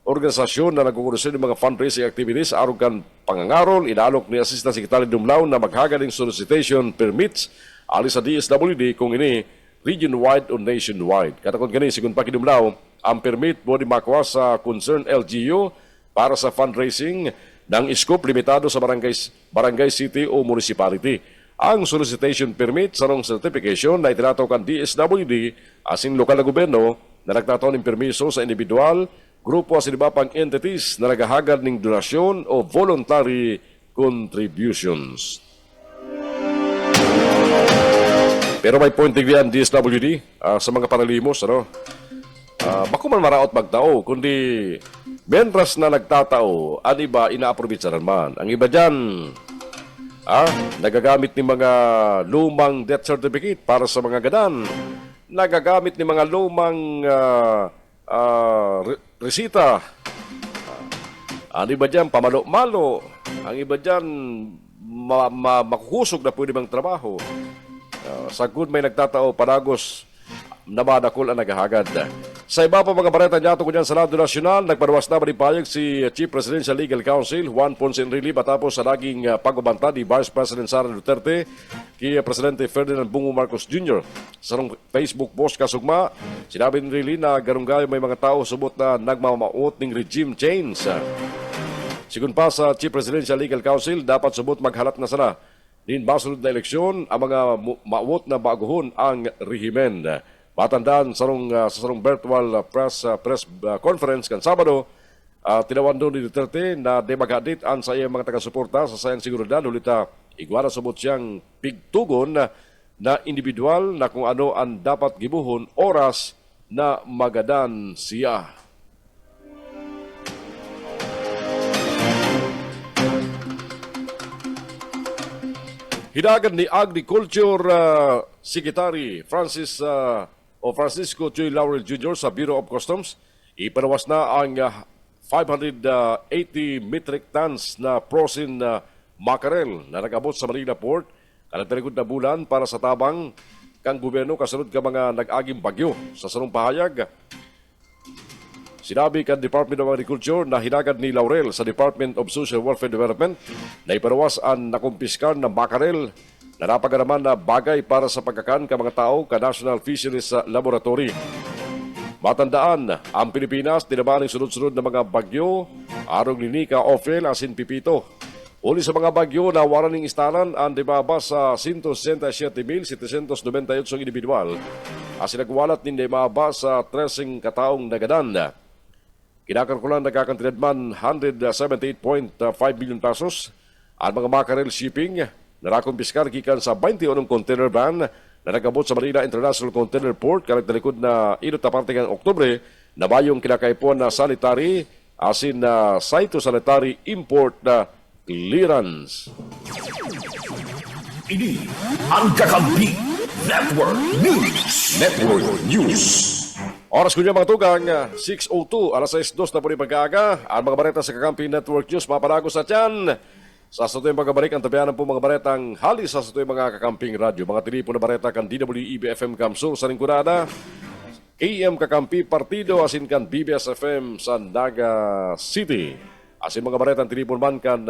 organisasyon na nagkukurusin ng mga fundraising activities, arugan pangangarol, inalok ni Assistant Secretary Dumlao na maghagaling solicitation permits alis sa DSWD kung ini region-wide o nationwide. Katakot gani, sigun pa kinumlaw, ang permit mo di makuha sa concerned LGU para sa fundraising ng scope limitado sa barangay city o municipality. Ang solicitation permit sa rong certification na itinatawag ang DSWD as in lokal na gobyerno na nagtataon ng permiso sa individual, grupo at iba pang entities na naghahagad ng donasyon o voluntary contributions. Pero may point din DSWD sa mga panalimos, ano? Bako man maraot magtao, kundi mentras na nagtatao, ang iba inaaprobitsaran man. Ang iba dyan, nagagamit ni mga lumang death certificate para sa mga gadan. Nagagamit ni mga lumang resita. Ang iba dyan, pamalo-malo. Ang iba dyan, makuhusog na pwede bang trabaho. Sa good may nagtatao, panagos na madakol ang naghahagad. Sa iba pa mga bareta niya tungkol sa Senado Nacional, nagparuwas na manipayag si Chief Presidential Legal Counsel Juan Ponce Enrile matapos sa naging pagbabanta ni Vice President Sara Duterte kay Presidente Ferdinand Bongo Marcos Jr. Sa Facebook post kasugma, sinabi ni Enrile na garunggayo may mga tao subot na nagmamaot ng regime change. Sigun pa sa Chief Presidential Legal Counsel, dapat subot maghalat na sana din basunod na eleksyon ang mga maawot na baguhon ang rehimen. Matandaan sa sarong virtual press conference kan Sabado, tinawan doon ni Duterte na di maghadit ang sa iyang mga taga-suporta sa sayang seguridad hulita igwara subot siyang pigtugon na individual na kung ano ang dapat gibuhon oras na magadan siya. Hinagan ni Agriculture Secretary Francisco Choy Laurel Jr. sa Bureau of Customs, ipanawas na ang 580 metric tons na frozen mackerel na nag-abot sa Manila Port kanang talikod na bulan para sa tabang kang gobyerno kasunod ka mga nag-aging bagyo. Sa sarong pahayag, sinabi kan Department of Agriculture na hinagad ni Laurel sa Department of Social Welfare Development na iparawas ang nakumpiskar na mackerel na napagaraman na bagay para sa pagkakan ka mga tao ka National Fisheries Laboratory. Matandaan, ang Pilipinas tinamaan ng sunod-sunod na mga bagyo, arong Linica, Ophel, asin Pipito. Uli sa mga bagyo na waran ng istalan ang dimaba sa 167,798 individual asin nagwalat ni dimaba sa 13 kataong nagadan. Kinakalkulan nagkakantidad man 178.5 billion pesos ang mga mackerel shipping na nakumpiskar gikan sa 21 container van na nagabot sa Manila International Container Port kanang talikod na inot na parte ng Oktubre na bayong kinakaipuan na sanitary asin na phytosanitary import na clearance. Ini ang Kakampi Network News. Oras ko niya mga tugang, 6:02, alas 6:02 na po rin pagkaaga. Ang mga bareta sa Kakampi Network News, mapanagos na dyan. Sa satuloy pagkabalik, ang tabianan po mga baretang halis sa satuloy mga Kakamping Radyo. Mga tilipo na bareta kan DWEB FM Kamsur sa Lingkurada, AM Kakampi Partido, asin kan BBS FM sa Naga City. Asin mga baretang tilipon man kan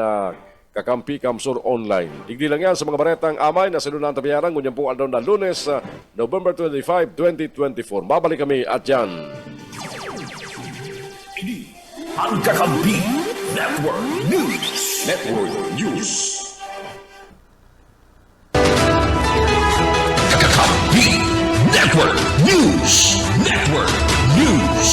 Kakampi Kamsur Online. Digdi lang yan sa mga baretang amay na sinunang tabianan. Ngunyan po aldaw na Lunes, November 25, 2024. Babalik kami at yan. Ini ang Kakampi Network News. Kakampi Network News. Network News.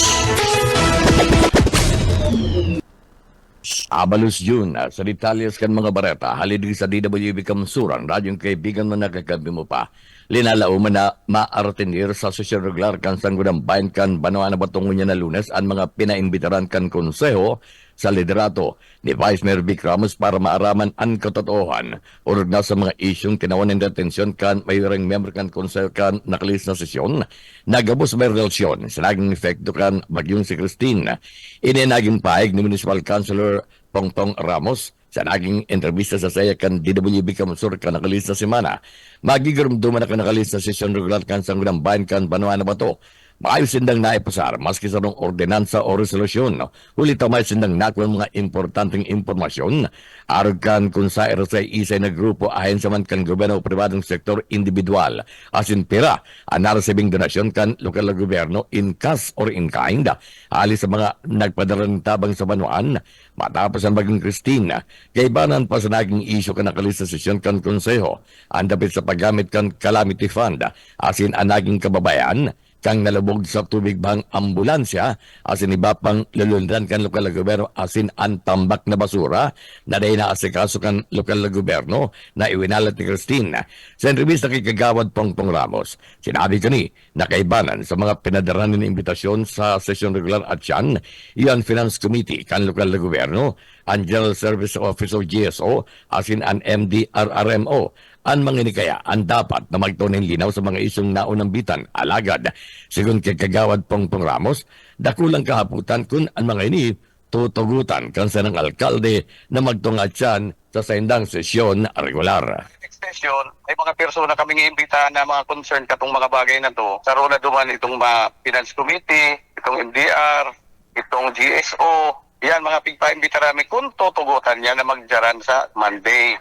Abalos June, sa detalyes kan mga bareta, halid sa DWB Kamsuran, radyong kaibigan mo nakakabi mo pa. Linalauman na maartinir sa sosyal regular kan sanggunang bayan kan Banoan na batungo niya na Lunes ang mga pinaimbitaran kan konseho sa liderato ni Vice Mayor Vic Ramos para maaraman ang katotohan urog na sa mga isyong tinawan ng detensyon kan mayroong member kan konseho kan nakalis na sesyon nagabos may relasyon sa naging efekto kan bagyong si Christine. Ini naging paig ni Municipal Councilor Pongpong Ramos sa naging entrevista sa saya kan DWB Kamsur kan nakalis na semana. Magigurumduman na kan nakalis na sesyon regular kan sanggunang bayan kan Banoan na bato. Maayos sindang naipasar maski sa nung ordinansa o resolusyon. Huli tamay sindang nakuha mga importanteng impormasyon. Arog kan kung sa isay na grupo ayon sa man kan gobyerno o pribadong sektor individual. Asin pira, ang naresibing donasyon kan lokal na gobyerno in cash or in kind. Alis sa mga nagpadala ng tabang sa Banuan. Matapos ang bagong Christine, kaibanan pa sa naging isyo kan nakalis sa sesyon kan konseho. Ang dapit sa paggamit kan calamity fund. Asin ang naging kababayan kang nalubog sa tubig bang ambulansya asin iba pang lulundan kan lokal na gobyerno asin ang tambak na basura na dahil naasikaso kan lokal na gobyerno na iwinalat ni Christine. Sa entrevista kay Kagawad Pongpong Ramos, sinabi ko ni nakaibanan sa mga pinadaran ng imbitasyon sa sesyon regular at yan, iyan Finance Committee kan lokal na gobyerno, ang General Service Office of GSO asin ang MDRRMO. Ang mga inikaya, ang dapat na magtunay linaw sa mga isyong naunang bitan, alagad. Sigun kay Kagawad Pongpong Ramos, dakulang kahaputan kung ang mga ini tutugutan kan sa ng alkalde na magtungat siyan sa saindang sesyon regular. Extension, ay mga persona kaming iimbita na mga concern katong mga bagay na to. Sa rona duman itong Finance Committee, itong MDR, itong GSO, yan mga pigpaimbita namin kung tutugutan yan na magjaran sa Monday.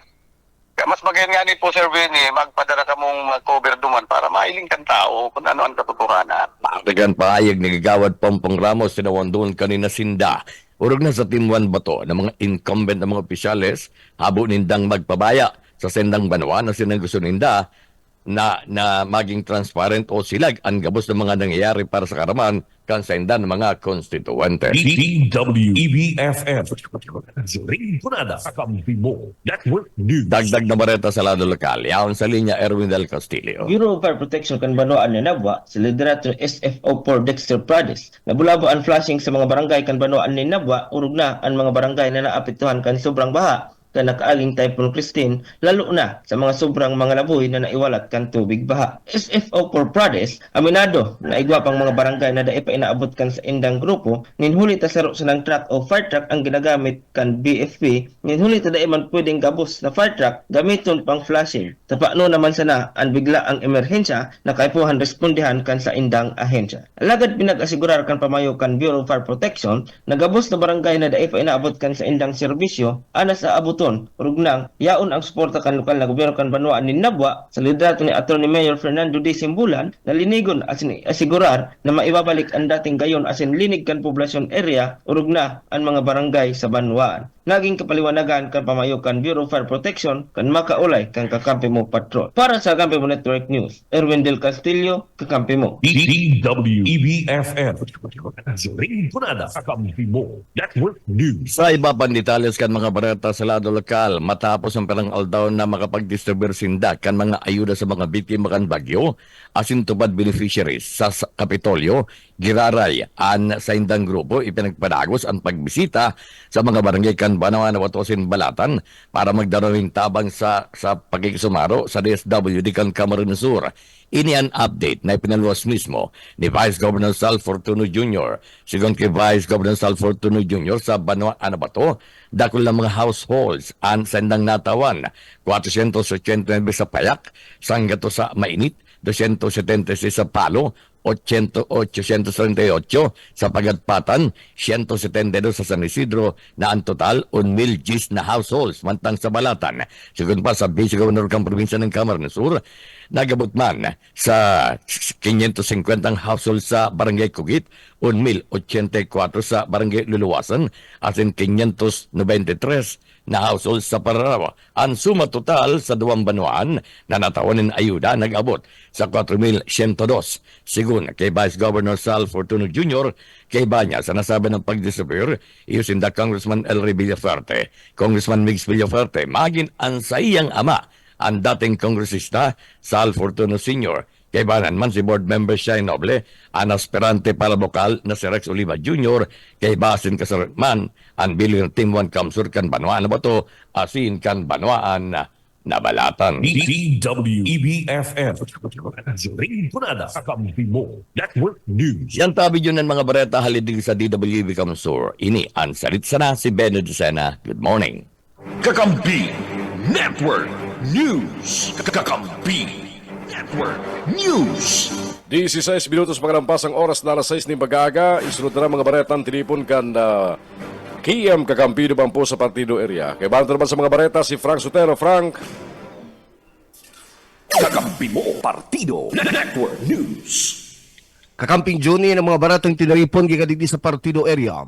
Kaya mas magayon nga ni po, Sir Vinny, magpadala ka mong mag-cover duman para mailing kang tao kung ano ang katotohanan. Pakatagan paayag ni Kagawad Pongpong Ramos, sinawan doon kanina sinda. Urog na sa Team 1 bato ng mga incumbent na mga opisyales, habo nindang magpabaya sa sendang Banuan na sinang gusto ninda na maging transparent o silag ang gabos ng mga nangyayari para sa karaman kan sendan ng mga konstituente. DWEBFF. Rinconada sa Kampibo Network News. Dagdag na bareta sa lado lokal, yaon sa linya Erwin Del Castillo. Bureau of Fire Protection kan Banoan ni Nabwa, sa liderato SFO4 Dexter Prades, nabulabo ang flashing sa mga barangay kan Banoan ni Nabwa, urog na ang mga barangay na naapektuhan kan sobrang baha kan nakaaling Typhoon Christine, lalo na sa mga sobrang mga laboy na naiwalat kan tubig baha. SFO4 Prades, aminado na igwa pang mga barangay na dae pa inaabot kan sa indang grupo, ninhuli ta saro sa ng truck o fire truck ang ginagamit kan BFP, ninhuli ta dae man pwedeng gabos na fire truck gamiton pang flashing. Tapano naman sana ang bigla ang emerhensya na kaipuhan respondihan kan sa indang ahensya. Alagad pinag-asigurar kan pamayo kan Bureau of Fire Protection na gabos na barangay na dae pa inaabot kan sa indang serbisyo ana sa abuton rugnang yaon ang suporta kan lokal na gobyerno kan Banoan ni Nabwa sa liderato ni Attorney Mayor Fernando D. Simbulan na linigon asin asigurar na maibabalik ang dating gayon asin linig kan poblasyon area urug na ang mga barangay sa Banoan. Naging kapaliwanagan kan pamayo kan Bureau of Fire Protection kan makaulay kan Kakampi Mo Patrol. Para sa Kakampi Mo Network News, Erwin Del Castillo, Kakampi Mo. DWEBFF. Rinconada sa Kampibo Network News. Sa iba pang detalles kan mga bareta sa lado lokal, matapos ang perang aldaw na makapag-distribuir sinda kan mga ayuda sa mga biktima kan bagyo, asin tupad beneficiaries sa Kapitolyo, giraray an sa indang grupo ipinagpadagos ang pagbisita sa mga barangay kan Banoan na Watosin Balatan para magdarawing tabang sa pagkikisumaro sa DSWD kan Camarines Sur. Ini ang update na ipinaluwas mismo ni Vice Governor Sal Fortuno Jr. Sigon kay Vice Governor Sal Fortuno Jr. sa Banoan na bato, dakol ng mga households ang sendang natawan, 489 sa Payak, sanggato sa Mainit, 276 sa Palo, 838 sa Pagatpatan, 172 sa San Isidro na ang total 1,000 na households mantang sa Balatan. Sigun pa sa Vice Governor kang probinsya ng Camarines Sur, Nagabot man sa 550 household sa Barangay Kugit, 1,084 sa Barangay Luluwasan, at 593 na household sa Pararawa. Ang suma total sa duwang banuan na natawanin ayuda nag-abot sa 4,102. Sigun kay Vice Governor Sal Fortuno Jr., kay Banya sa nasabi ng pag-disappear, iusinda Congressman Elry Villaferte, Congressman Mix Villaferte, maging ang sayang ama, ang dating kongresista Sal Fortuno Sr., kay banan man si board member Shai Noble, ang aspirante para bokal na si Rex Oliva Jr., kay basin kasarman, ang bilang Team 1 Kamsur kan Banwaan na bato, asin kan Banwaan na balatan. DWEBFF. Rinconada sa Kampimo Network News. Yan tabi yun ng mga bareta halidig sa DWB Kamsur. Ini ang salit sana si Beno Lucena. Good morning. Kakampi Network News. Kakampi Network News. 16 minutos pagkalampas ang oras na alas 6 ni Bagaga. Isunod na mga baretang tinipon kan KM Kakampi naman po sa partido area. Kaya banto naman sa mga bareta si Frank Sotero. Frank. Kakampi mo, Partido Network News. Kakamping Juni ng mga baratang tinaripon gigadidi sa partido area.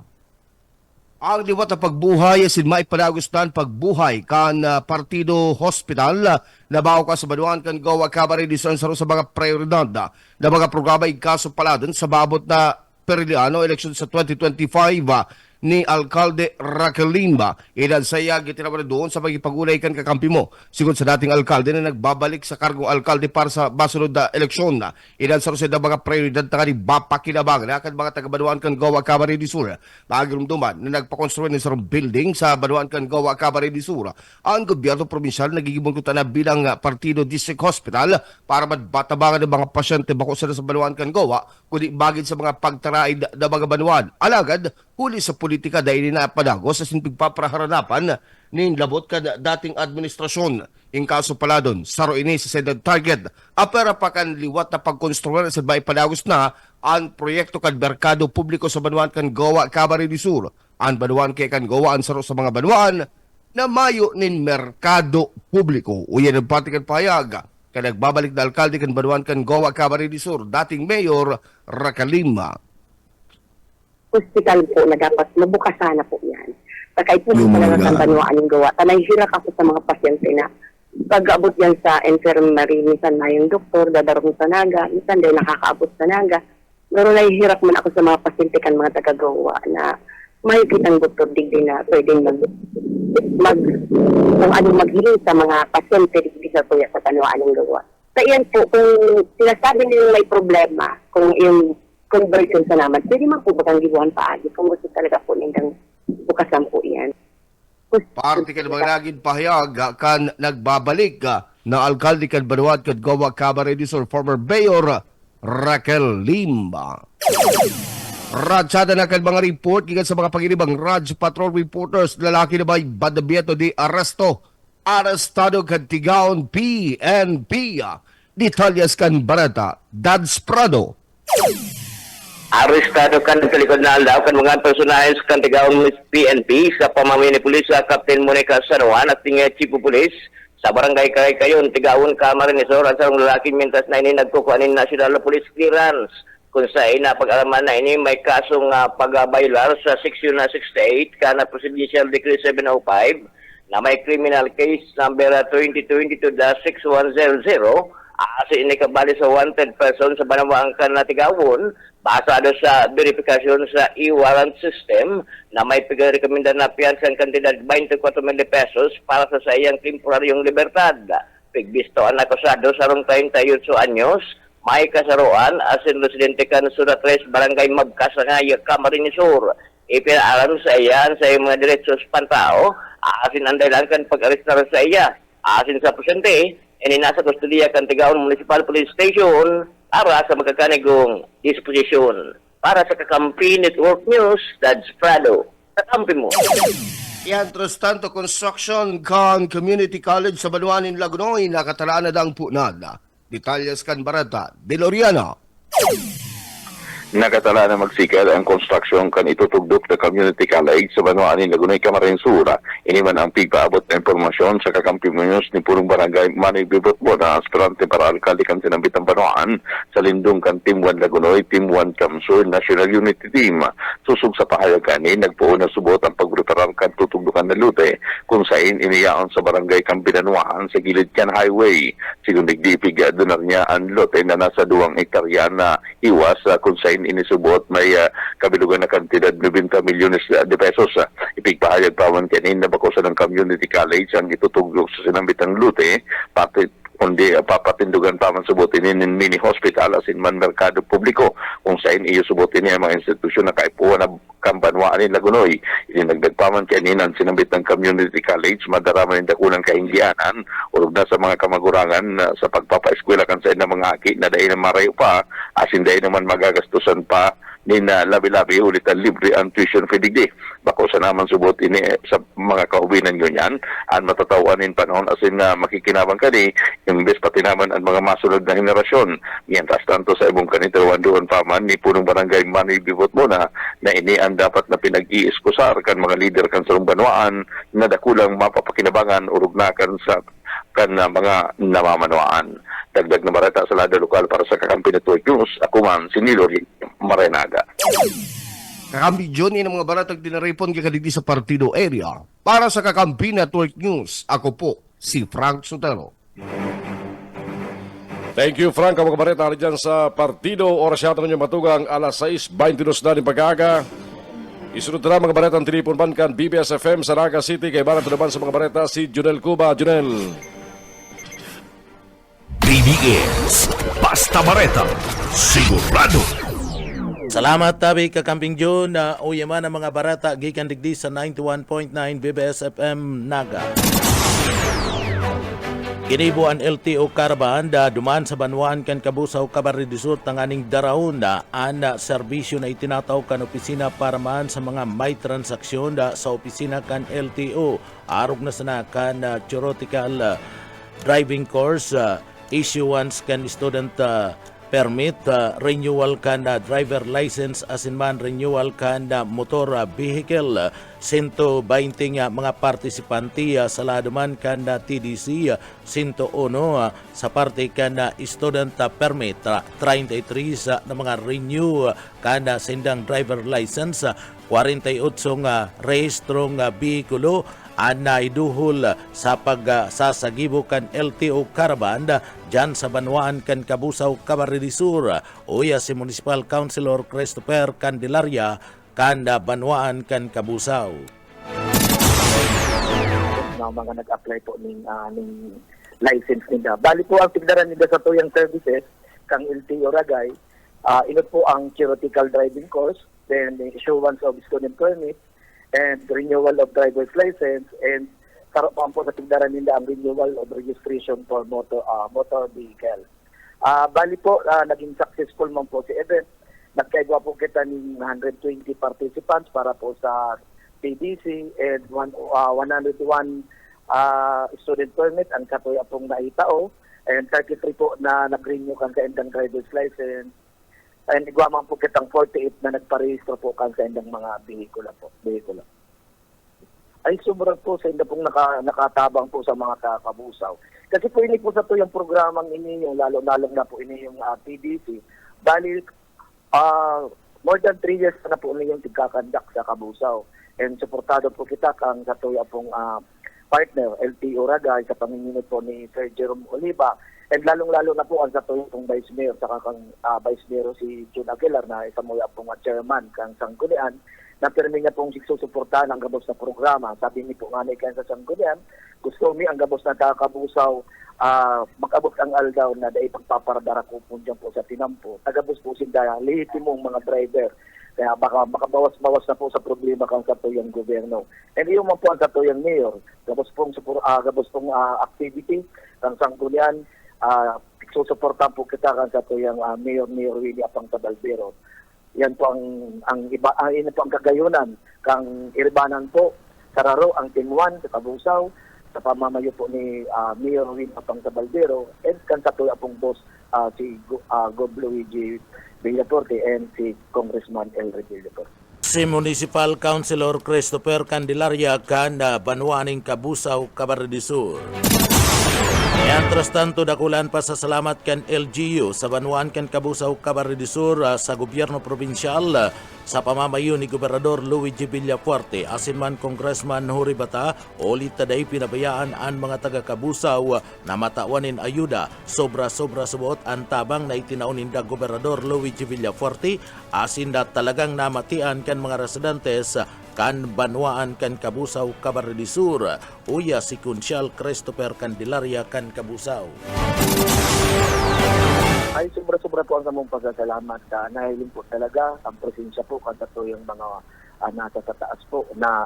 Ang liwat na pagbuhay sin maipadagustan pagbuhay kan partido hospital na bago ka sa banuan kan gawa kabari dison sa mga prioridad na mga programa ikaso paladon sa babot na Periliano election sa 2025 ni Alcalde Raquel Limba. Ilan saya gitinaman doon sa pagipag-ulay kan kakampi mo. Sigon sa dating alkalde na nagbabalik sa kargong alkalde para sa basunod na eleksyon na. Ilan sa rused na mga prioridad na ni Bapa Kinabang na kan mga taga-Banuan kan Gawa Cabaret di Sur. Magirumduman na nagpakonstruy ng sarong building sa Banuan kan Gawa Cabaret di Sur. Ang gobyerno provinsyal nagigibungkutan na bilang partido district hospital para madbatabangan ng mga pasyente bako sa Banuan kan Gawa kundi bagid sa mga pagtaraid na mga Banuan. Alagad, huli sa politika dahil na padagos sa sinpigpapraharanapan ni labot ka dating administrasyon. In kaso pala doon, saro ini sa said target. Apera pa kan liwat na pagkonstruir sa bay padagos na ang proyekto kan merkado publiko sa Banuan kan Gawa Cabaret di Sur. Ang Banuan kay kan Gawa ang saro sa mga Banuan na mayo nin merkado publiko. Uyan ang pati kan payag. Kaya nagbabalik na alkalde kan Banuan kan Gawa Cabaret di Sur, dating Mayor Rakalima. Hospital po na dapat mabukas sana po yan. Pagkait po talaga ng banuaan yung gawa. Tanay-hirak ako sa mga pasyente na pag-abot yan sa infirmary, minsan na yung doktor, dadarong sa naga, minsan dahil nakakaabot sa naga. Pero nahihirak man ako sa mga pasyente kan mga taga-gawa na may kitang doktor digdi na pwedeng maghiling sa mga pasyente digdi sa kuya sa banuaan yung gawa. Sa iyan po, kung sinasabi nilang may problema, kung yung conversion sa naman, pwede man po bakang gibuhan paagi kung gusto talaga po nindang bukasan po yan. Parte ka namang naging pahayag kan nagbabalik na alkalde kan Banuan kan Gawa Cabaret di Sur, former Mayor Raquel Limba. Radsada na kan mga report gikan sa mga pagiribang Raj Patrol reporters lalaki na may badabieto di arestado kan tigaon PNP. Detalyas kan Barata Dads Prado. Arestado kan ng kalikod na aldaw kan mga personahes kan tigaon PNP sa pamamagitan ni pulis sa Captain Monica Sanuan at tinga Chief of Police sa barangay Kayon tigaon Camarinesor at sarong lalaki mintas na ini nagkukuha ni National Police Clearance kung sa napag-alaman na ini may kasong pag-baylar sa seksyon na 68 kana Presidential Decree 705 na may criminal case number 2022-6100 kasi inikabali sa wanted person sa Banawang kan na tigawon basado sa verifikasyon sa e-warrant system na may pigrekomenda na piyansan kantidad 24,000 pesos para sa sayang temporaryong libertad. Pigbisto ang akusado sa rong 38 anyos, may kasaruan asin residente kan Surat 3 Barangay Mabkasangay, Camarines Sur. Ipinaalam sa iya sa mga diretsos pantao, asin ang dahilan kan pag-arestar sa iya, asin sa presente, nasa kustudiya kan Tigaon Municipal Police Station para sa magkakanigong disposisyon. Para sa Kakampi Network News, Dads Prado. Kakampi mo. Yan, Trustanto Construction kan Community College sa Banuanin, Lagunoy, nakatalaan na dang punad. Detalyas kan Barata, Deloriana. nakatala na magsikal ang construction kan itutugdok na community college sa Banoan ni Lagunay Camarines Sur. Ini man ang pigpaabot na impormasyon sa kakampi news ni Purong Barangay Manoy Bibot mo na aspirante para alkalde kan sinambit ang Banoan sa lindong kan Team 1 Lagunoy, Team 1 Camsur National Unity Team. Susug sa pahayag kanin, nagpuo na subot ang pagpreparar kan tutugdukan na lute kung saan iniyaon sa barangay Kampinanuan sa gilid kan highway. Sigun nagdipig donar niya ang lote na nasa 2 hektarya na iwas kung saan inisubot may kabilugan na kantidad 90 milyones de pesos. Ipigpahayag pawan kanin na bakosa ng community college ang itutugdok sa sinambitang lute pati kundi papatindugan pa man subutin in mini hospital asin man merkado publiko kung saan iyo subutin niya mga institusyon na kaipuan na kambanwaan ni Lagunoy. Inagdagpaman kaninan sinambit ng community college madaraman ng dakulang kahindianan urog na sa mga kamagurangan sa pagpapaeskwela kan sa mga aki na dahil na marayo pa asin dahil naman magagastusan pa ni na labi-labi ulit ang libre ang tuition fee digdi. Bako sa naman subot ini sa mga kaubinan yun yan ang matatawanin panahon asin na makikinabang kani imbes pati naman ang mga masunod na henerasyon. Mientras tanto sa ibong kanitaruan doon paman ni Punong Barangay Manoy Bibot Mona na ini ang dapat na pinag-iiskusar kan mga lider kan sa Banwaan na dakulang mapapakinabangan urog na kan sa kan mga namamanwaan. Dagdag na barata sa lada lokal para sa Kakampi Network News. Ako man, si Nilori Marenaga. Kakampi Johnny ng mga baratang tinaripon kikadidi sa partido area. Para sa Kakampi Network News, ako po si Frank Sotelo. Thank you, Frank. Ang mga bareta dyan sa partido. Oras yata ninyo matugang alas 6:22 na ng pag-aga. Isunod na mga baretang tinipon bankan BBS FM sa Naga City. Kay barang naman sa mga bareta si Junel Cuba. Junel. BBS Basta Bareta, sigurado. Salamat tabi Kakamping June na uyaman ang mga barata gikan digdi sa 91.9 BBS FM Naga. Kinibo ang LTO Caravan da duman sa Banwaan kan Kabusaw Camarines tanganing darahon na ang serbisyo na itinataw kan opisina para man sa mga may transaksyon da sa opisina kan LTO. Arog na sana kan theoretical driving course, issuance kan student permit, renewal kan driver license asin man renewal kan motor vehicle. 120 mga partisipante sa laduman kan TDC, 101 sa parte kan student permit, 33 sa mga renew kan sindang driver license, 48 nga rehistrong behikulo na iduhol sa pagsasagibo kan LTO Caravan dyan sa Banwaan kan Kabusaw Camarines Sur. Uya si Municipal Councilor Christopher Candelaria kan Banwaan kan Kabusaw. Na mga nag-apply po ng license nila. Bali po ang tigdaran nila sa tuyang services kang LTO Ragay, inot po ang theoretical driving course, then the issuance of student permit, and renewal of driver's license, and karoon po sa tigdaran nila ang renewal of registration for motor vehicle. Bali po, naging successful man po si event. Nagkaigwa po kita ng 120 participants para po sa PDC and 101 student permit ang katuya pong naitao, and 33 po na nag-renew kan sa endang driver's license, and igwa man po kitang 48 na nagparehistro po kan sa endang mga behikulo. Ay sobrang po sa inda pong nakatabang po sa mga Kabusaw. Kasi po ini po sa to yung programang ini yung lalo-lalo na po ini yung PDC. Bali, more than 3 years na po ini yung tigkakandak sa Kabusaw. And suportado po kita kang sa to yung partner, LTO Ragay, sa panginginit po ni Sir Jerome Oliva. And lalong-lalo na po ang sa to yung Vice Mayor, saka kang Vice Mayor si June Aguilar na isa mo yung chairman kang Sanggunian, na pirmi niya pong susuportahan ang gabos na programa. Sabi ni po nga ni sa Sanggunian, gusto mi ang gabos na Kabusaw mag-abot ang aldaw na dahil pagpaparadara ko po dyan po sa Tinampo. Tagabos po sila lehitimong mga driver. Kaya baka makabawas-bawas na po sa problema kang sa tuyang gobyerno. And yung man po ang sa tuyang mayor, gabos pong activity kang Sanggunian, susuportahan po kita kang sa tuyang Mayor Willie Apang Tabalbero. Yan po ang kagayunan kang Irbanan po, Sararo, ang Team 1 sa Kabusaw, sa pamamayo po ni Mayor Willie Apang Tabalbero, and kan sa tuyang pong boss si Gob Luigi Villaforte and si Congressman Elry Villaforte. Si Municipal Councilor Christopher Candelaria kan Banwaning Kabusaw, Camarines Sur. Mientras tanto, dakulan pa sa salamat kan LGU sa Banwaan kan Kabusaw, Camarines Sur sa gobyerno provinsyal sa pamamayo ni Gobernador Luigi Villafuerte, asin man Congressman Huri Bata, ulit taday pinabayaan ang mga taga Kabusaw na matawanin ayuda. Sobra-sobra subuot ang tabang na itinaunin da Gobernador Luigi Villafuerte, asin na talagang namatian kan mga residentes kan Banwaan kan Kabusaw, Camarines Sur. Uya si Kunsyal Christopher Candelaria kan Kabusaw. Ay sobra-sobra po ang among pagkasalamat. Nahilin po talaga ang presensya po kanto yung mga nasa sa taas po na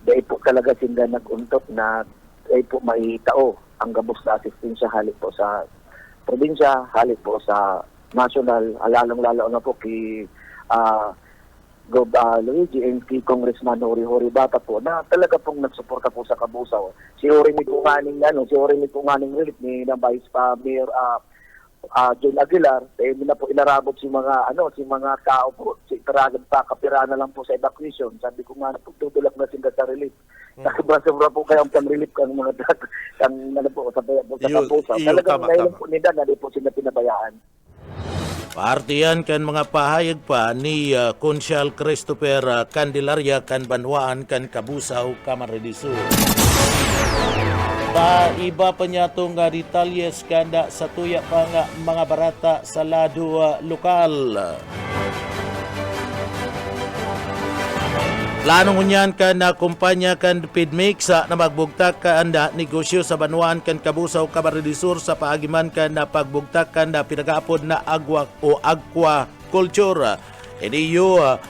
dahil po talaga sila nag-untok na dahil po maitao ang gabos na asistensya halit po sa probinsya, halit po sa national, lalong-lalo na po kay Luigi and kay Congressman Huri Bata po na talaga pong nagsuporta po sa Kabusaw. Si Huri ni Punganing Relief ni na Vice Mayor John Aguilar, hindi na po inarabot si mga tao po, si Taragan pa, kapira na lang po sa evacuation. Sabi ko nga, tutulak na sila sa relief. Sobra po kayong pang-relief kang mga sa Kabusaw. Talagang ngayon po nila na di po sila pinabayaan. Partiyan kan mga pahayag pa ni Kunsyal Christopher Candelaria kan Banwaan kan Kabusaw, Camarines Sur. Iba pa niya itong detalyes kanda sa tuya pa nga mga barata sa lado lokal. Planong unyan kan na kumpanya kan PIDMIX na magbugtak kan na negosyo sa Banwaan kan Kabusaw, Camarines Sur sa paagiman kan na pagbugtak kan na pinag-aapod na aquaculture. Iniyo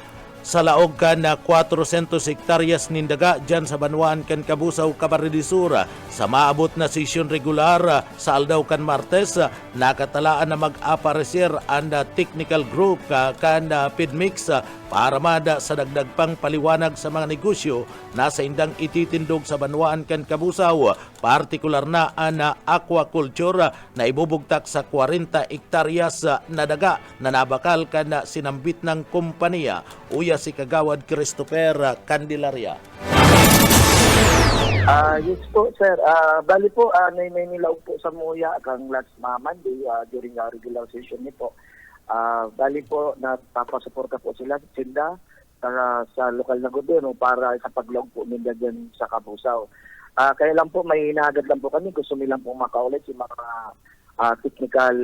sa laog kan na 400 hektaryas nindaga dyan sa Banwaan kan Kabusaw, Camarines Sur. Sa maabot na sesyon regular sa Aldaw kan Martes, nakatalaan na mag-aparecer ang technical group kan PIDMIX para mada sa dagdag pang paliwanag sa mga negosyo na sa indang ititindog sa Banwaan kan Kabusaw, partikular na ang aquaculture na ibubugtak sa 40 hektaryas na daga na nabakal kan sinambit ng kompanya. Uya si Kagawad Christopher Candelaria. Yes po, sir. Bali po, may nilaog po sa Muya kang last Monday during regular session nito. Bali po, napapasuporta po sila sa lokal na gobyerno para sa paglog po nila dyan sa Kabusaw. Kaya lang po, may hinagad lang po kami. Gusto nilang po makaulit si mga technical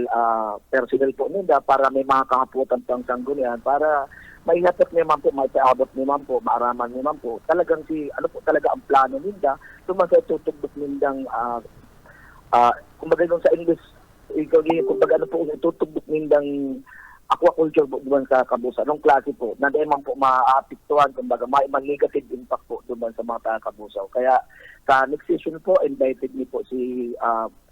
personnel po nila para may mga kahaputan pang sanggunian para maihatap naman po, maipaabot naman po, maaraman naman po. Talagang talaga ang plano nila, sa tutugtog nindang, kumbaga nung sa English, kumbaga tutugtog nindang aquaculture po doon sa Kabusaw. Nung klase po, na dahil man po maapektuhan, kumbaga may negative impact po doon sa mga Kabusaw. Kaya sa next session po, invited niyo po si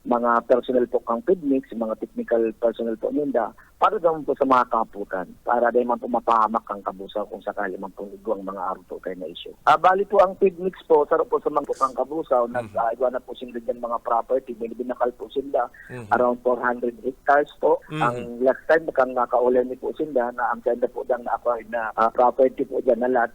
mga personnel po kang PIDMIX, mga technical personnel po ninda, para naman po sa mga kaputan, para dahil man po mapahamak ang Kabusaw kung sakali man po ang mga araw po kayo na issue. Bali po ang PIDMIX po, sarap po sa mga kang Kabusaw, nag-iwa na po sila dyan mga property, binakal po sila, around 400 hectares po. Ang last time, nakaulan po sila, na ang senda po dyan na-acquired na property po dyan na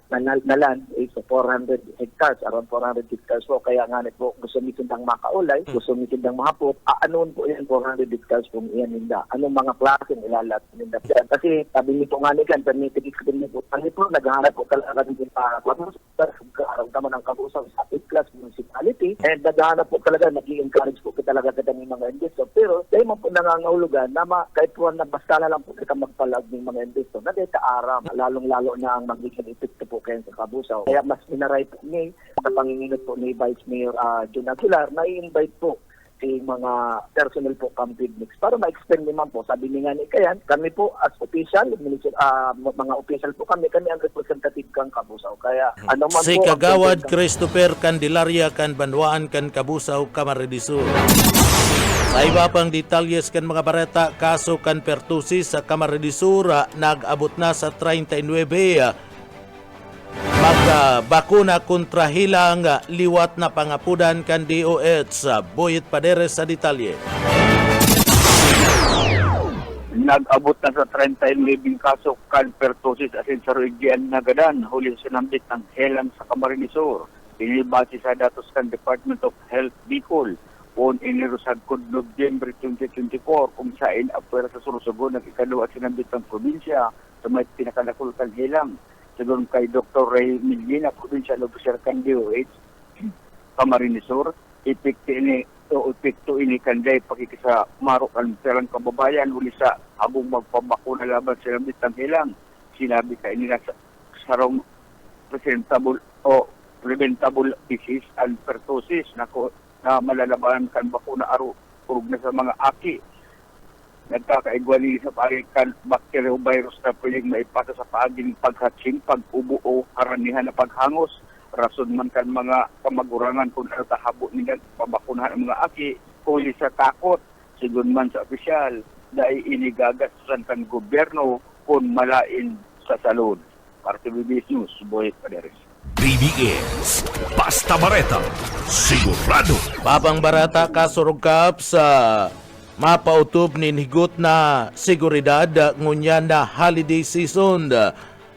land is 400 hectares, around 400 hectares po. Kaya nga po, gusto nyo sindang makaulay, gusto nyo sindang mahapot, anoon po yan 400 hectares kung iyan ninda. Anong mga klase ilalat ninda dyan. Kasi sabi nito nga nigan, permitted experiment po, naghahanap po talaga din para karamdaman ng Kabusaw sa 8-class municipality, and naghahanap po talaga, nag-i-encourage po talaga ng mga investor. Pero dahil man po nangangahulugan na kahit po na basta na lang po kita magpalag ng mga investor, na dahil aram, lalong-lalo na ang magiging epekto po kayo sa Kabusaw. Kaya mas minaray po ni sa panginginit po ni Vice Mayor John Aguilar na i-invite po si mga personnel po kang PIDMIX para ma-explain naman po. Sabi niya ni Kayan, kami po as official, mga official po kami ang representative kang Kabusaw. Kaya ano man si po... Kagawad Christopher Candelaria kan Banwaan kan Kabusaw, Camarines Sur. Sa iba pang detalyes kan mga bareta, kaso kan pertusis sa Camarines Sur nag-abot na sa 39 bakuna kontra hilang liwat na pangapudan kan DOH. Boyet Paderes sa detalye. nag-abot na sa 39 kaso kan pertussis asin sa Region Nagadan huli sinambit ng helang sa Camarines Sur. Inibase sa datos kan Department of Health Bicol on inirusad kod Nobyembre 2024 kung saan apwera sa Sorsogon ng ikaduwa sinambit ng probinsya sa may pinakalakulkan helang. Sagon kay Dr. Ray Milina, Provincial Officer kan DOH, Camarines Sur, epekto ini kanday pakikisa marokan silang kababayan uli sa habong magpabakuna laban sa bitang helang. Sinabi kay nila sa sarong preventable disease and pertussis na malalabanan kan bakuna urog na sa mga aki. Nagkakaigwali sa parikan bacteriovirus na pwedeng maipasa sa paaging paghatsing, pag-ubo o karanihan na paghangos. Rason man kan mga kamagurangan kung ano tahabo nila pabakunahan ng mga aki, huli sa takot, sigun man sa opisyal, dahil inigagastusan kan gobyerno kung malain sa salud. Para sa BBS News, Boy Paderes. BBS, Basta Bareta, sigurado. Babang Barata kasurugkap sa mapautob ni higot na seguridad ngunya na holiday season.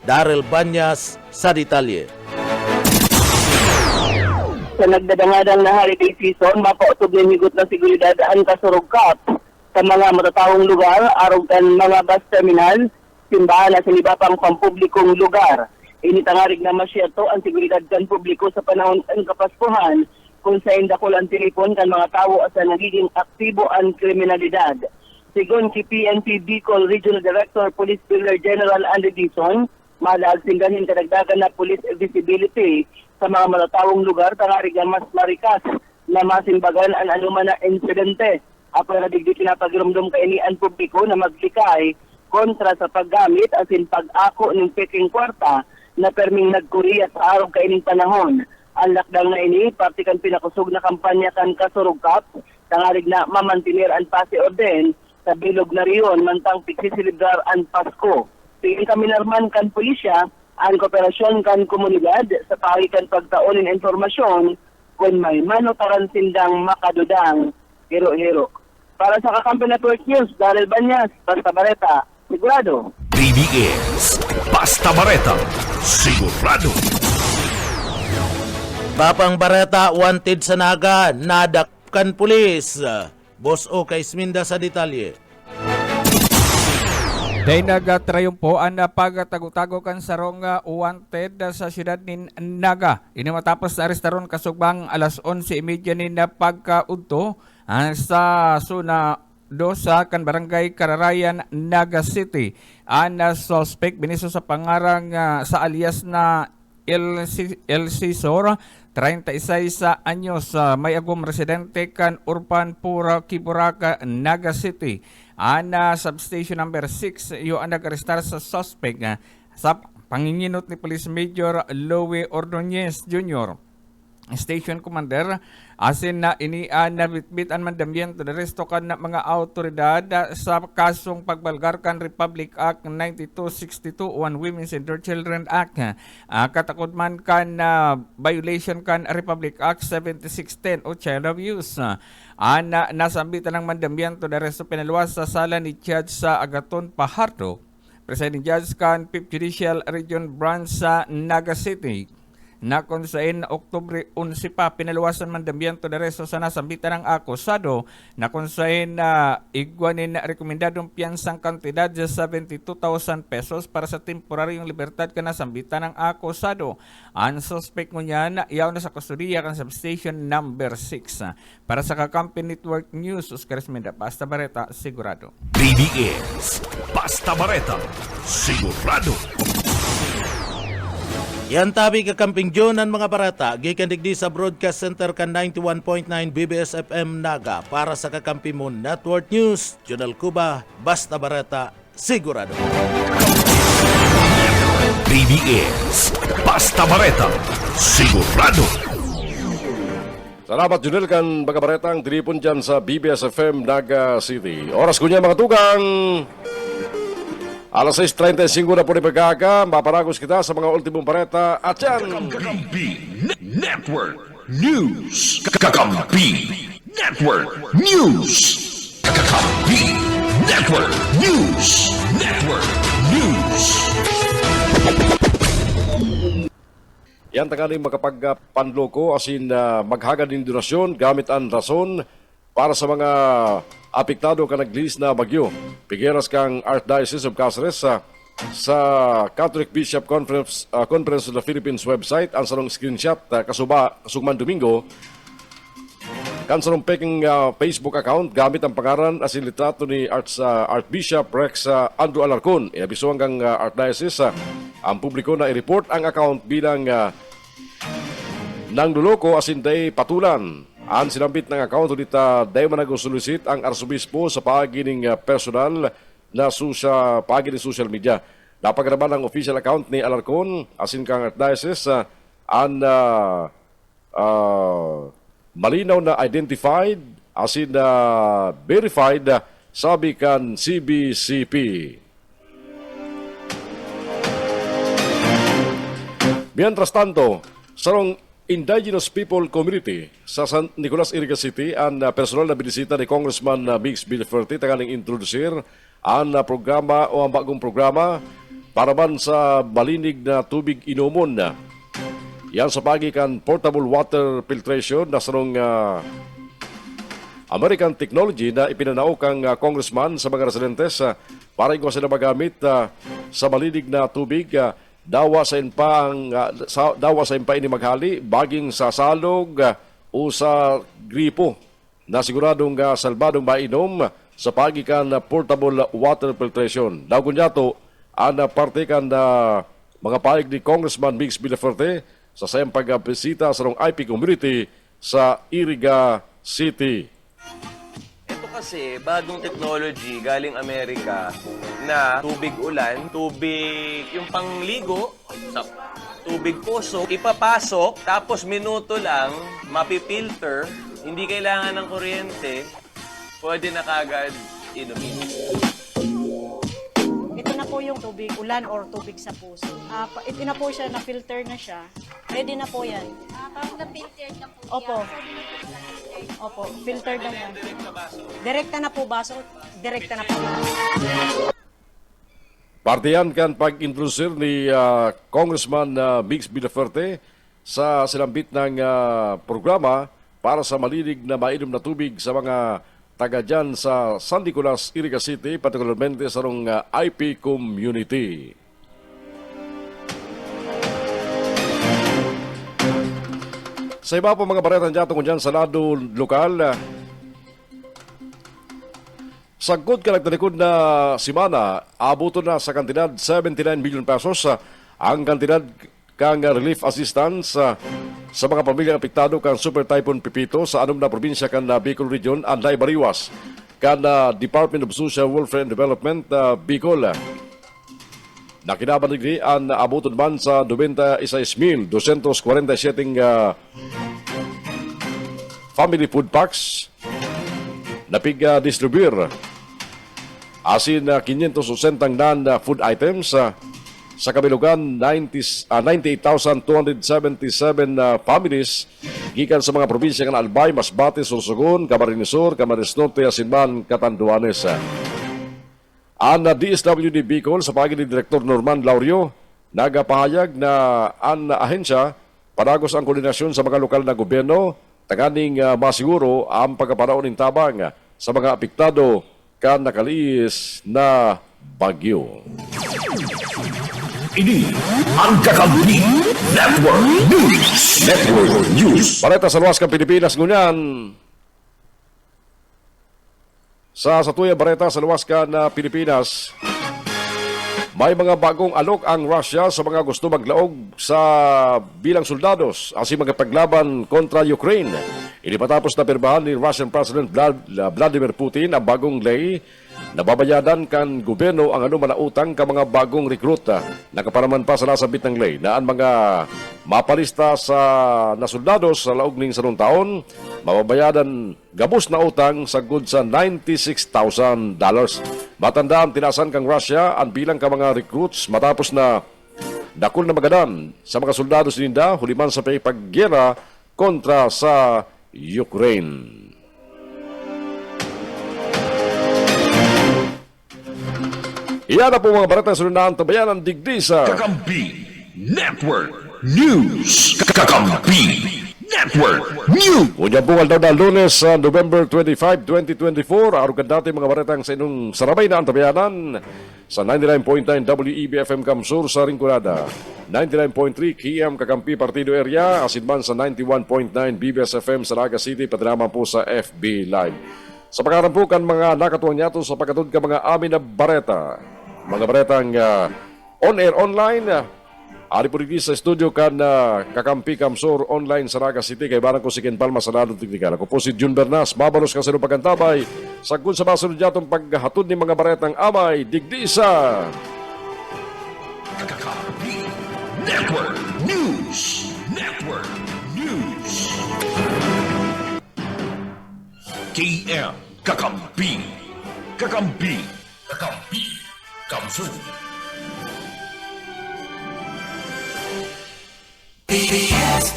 Daryl Banyas sa detalye. Sa nagdadangadang na holiday season, mapautob ni higot na seguridad ang kasurugkap sa mga matatawong lugar, arog kan mga bus terminal, simbahan na sinibapang pampublikong lugar. Initangarig na masyato ang seguridad kan publiko sa panahon ng Kapaskuhan kung sa indakol ang tilipon kan mga tao sa nagiging aktibo ang kriminalidad. Sigon si PNP Bicol Regional Director Police Brigadier General Andy Dizon, malaagsingahin kadagdagan na police visibility sa mga matatawong lugar tangarig na mas marikas na masimbagan ang anuman na insidente. Apo na digdi pinapagirumdum kay ang publiko na maglikay kontra sa paggamit asin pag-ako ng peking kwarta na perming nagkuriya sa araw kaining panahon. Ang lakdang na ini, parte kan pinakusog na kampanya kan kasurugkap, tangarig na mamantinir ang pasi orden sa bilog na riyon mantang pagsisilibrar ang Pasko. Tingin kami narman kan pulisya, ang kooperasyon kan komunidad sa pagitan pagtaonin informasyon kung may manotaran sindang makadudang hero-hero. Para sa Kakampi Network News, Daryl Banyas, Basta Bareta, sigurado. BBS, Basta Bareta, sigurado. Babang Barata wanted sa Naga, nadakpan pulis. Boss O kay Isminda sa detalye. Day nagatrayumpo ang pagtago-tago kan sarong wanted sa siyudad ni Naga. Ini matapos na arestaron kasugbang alas 11:30 ni na pagkaudto sa Suna Dosa kan Barangay Kararayan, Naga City. Ang suspect biniso sa pangarang sa alias na El Cisor, 36 anyos, may agum residente kan Urban Pura, Kiburaka, Naga City. Ana substation number 6 yung nag-arestar sa suspect sa panginginot ni Police Major Louie Ordonez Jr. Station Commander asin na nabitbit ang mandamiento de resto kan na mga autoridad sa kasong pagbalgar kan Republic Act 9262 on Women's and Children Act. Katakot man kan violation kan Republic Act 7610 o Child Abuse. Nasambitan ng mandamiento de resto pinaluwas sa sala ni Judge sa Agaton Pajardo, Presiding Judge kan 5th Judicial Region Branch sa Naga City. Na kung saan Oktubre 11 pa pinaluwasan mandamiento de resto sa nasambitan ng akusado na kung saan igwanin rekomendadong piyansang kantidad sa 72,000 pesos para sa temporaryong libertad ka nasambitan ng akusado. Ang suspect mo niyan iyaw na sa kustudiya kan substation number 6. Para sa Kakampi Network News, Oscar Esmenda, Basta Bareta, sigurado. BBS, Basta Bareta, sigurado. Yan tabi Kakamping John ang mga barata, gikan digdi sa Broadcast Center kan 91.9 BBS FM Naga. Para sa Kakampi mo Network News, Jonal Cuba, Basta Bareta, sigurado. BBS, Basta Bareta, sigurado. Salamat Junel kan bagabaretang diripon dyan sa BBS FM Naga City. Oras ko niya mga tugang. Alas 6:35 na po ni Pagkaka, maparagos kita sa mga ultimong bareta at yan. Kakampi Network News. Kakampi Network News. Kakampi Network Network News. Network News. Yan tangaling makapagpanloko asin maghagad ng donasyon gamit ang rason para sa mga apektado ka naglis na bagyo. Pigeras kang Archdiocese of Cáceres sa Catholic Bishop Conference of the Philippines website ang sarong screenshot kasugman Domingo kan sarong peking Facebook account gamit ang pangaran asin litrato ni Archbishop Rex Andrew Alarcon. Inabiso hanggang Archdiocese ang publiko na i-report ang account bilang nang duloko asin day patulan. Ang sinambit ng account ulit day managusulusit ang arsobispo sa pagining personal na pagining social media. Napagaraman ang official account ni Alarcon asin kang Archdiocese ang malinaw na identified asin verified sabi kan CBCP. Mientras tanto, sarong Indigenous People Community sa San Nicolas, Iriga City ang personal na binisita ni Congressman Mix Bilferte tangaling introducer ang programa o ang bagong programa para man sa malinig na tubig inomon. Yan sa pagikan portable water filtration na sarong American technology na ipinanao kang congressman sa mga residentes para ikaw sila magamit sa malinig na tubig. Dawa sa impa ini maghali baging sa salog o sa gripo na siguradong salbadong mainom sa pagikan portable water filtration. Daw kunyato ang parte kan mga paig ni Congressman Mix Bilferte sa sayang pagbisita sa IP community sa Iriga City. Kasi bagong technology galing Amerika na tubig ulan, tubig yung pangligo, sa tubig poso, ipapasok, tapos minuto lang, mapipilter, hindi kailangan ng kuryente, pwede na kagad inumin. Ito na po yung tubig ulan or tubig sa puso. Ito na po siya, na-filter na siya. Pwede na po yan. Parang na-filter na po Opo. Opo, filter na yan. Direkta na po baso, direkta na po. Partiyan kan pag-introducer ni Congressman Mix Bilferte sa silambit ng programa para sa malinig na mainom na tubig sa mga taga dyan sa San Nicolas, Iriga City, particularmente sa IP community. Sa iba po mga baretan dyan tungkol dyan sa lado lokal, sagod ka nagtalikod na simana, abuto na sa kantidad 79 million pesos ang kantidad kang relief assistance sa mga pamilyang apektado kang Super Typhoon Pipito sa anom na probinsya kan Bicol Region, Anday Bariwas, kan Department of Social Welfare and Development, Bicol. Nakinabanig ni ang abuton man sa 96,247 family food packs na pig-distribuir asin 580 food items sa kabilugan 98,277 families gikan sa mga probinsya ng Albay, Masbate, Sorsogon, Camarines Sur, Camarines Norte, Asinman, Catanduanes. Ang DSWD Bicol sa pagin ni Direktor Norman Laurio nagapahayag na ang ahensya padagos ang koordinasyon sa mga lokal na gobyerno taganing masiguro ang pagkaparaon ng tabang sa mga apektado kan nakaliis na bagyo. Ini ang Kakampi Network News. Network News. Balita sa luwas kang Pilipinas ngunyan. Sa Satuya Bareta sa luwas ka na Pilipinas, may mga bagong alok ang Russia sa mga gusto maglaog sa bilang soldados asin mga paglaban kontra Ukraine. Ini patapos na pirmahan ni Russian President Vladimir Putin ang bagong ley na babayadan kan gobyerno ang anuman na utang ka mga bagong rekruta. Nakaparaman pa sa nasabit ng ley na ang mga mapalista na soldados sa laog ning sarong taon mababayadan gabos na utang sagud sa $96,000. Matandaan tinasan kang Russia ang bilang ka mga recruits matapos na dakol na magadan sa mga soldados ninda huliman sa pagyera kontra sa Ukraine. Yan na po mga barata sa lunaan tabayan ng digdi sa Kakampi Network News. Kakampi Network News. Unya bungal daw na Lunes sa November 25, 2024. Araw ka dati mga baretang sa inyong sarabay na antabayanan sa 99.9 WEB-FM Kamsur sa Rinconada, 99.3 KM Kakampi Partido Area, asinman sa 91.9 BBS-FM sa Naga City, padraman po sa FB Live. Sa pagkarampukan mga nakatuwang niyato sa pagkatod ka mga amin na bareta. Mga baretang on-air online, ari po rin sa studio kan Kakampi Kamsur online sa Naga City. Kay barang ko si Ken Palma sa Ladong Teknikal. Ako po si Jun Bernas, mabalos ka sa nung pagkantabay. Sagkun sa masunod yatong paghatod ni mga baretang amay, digdi sa Kakampi Network News. Network News. KM Kakampi. Kakampi. Kakampi. Kamsur. BBS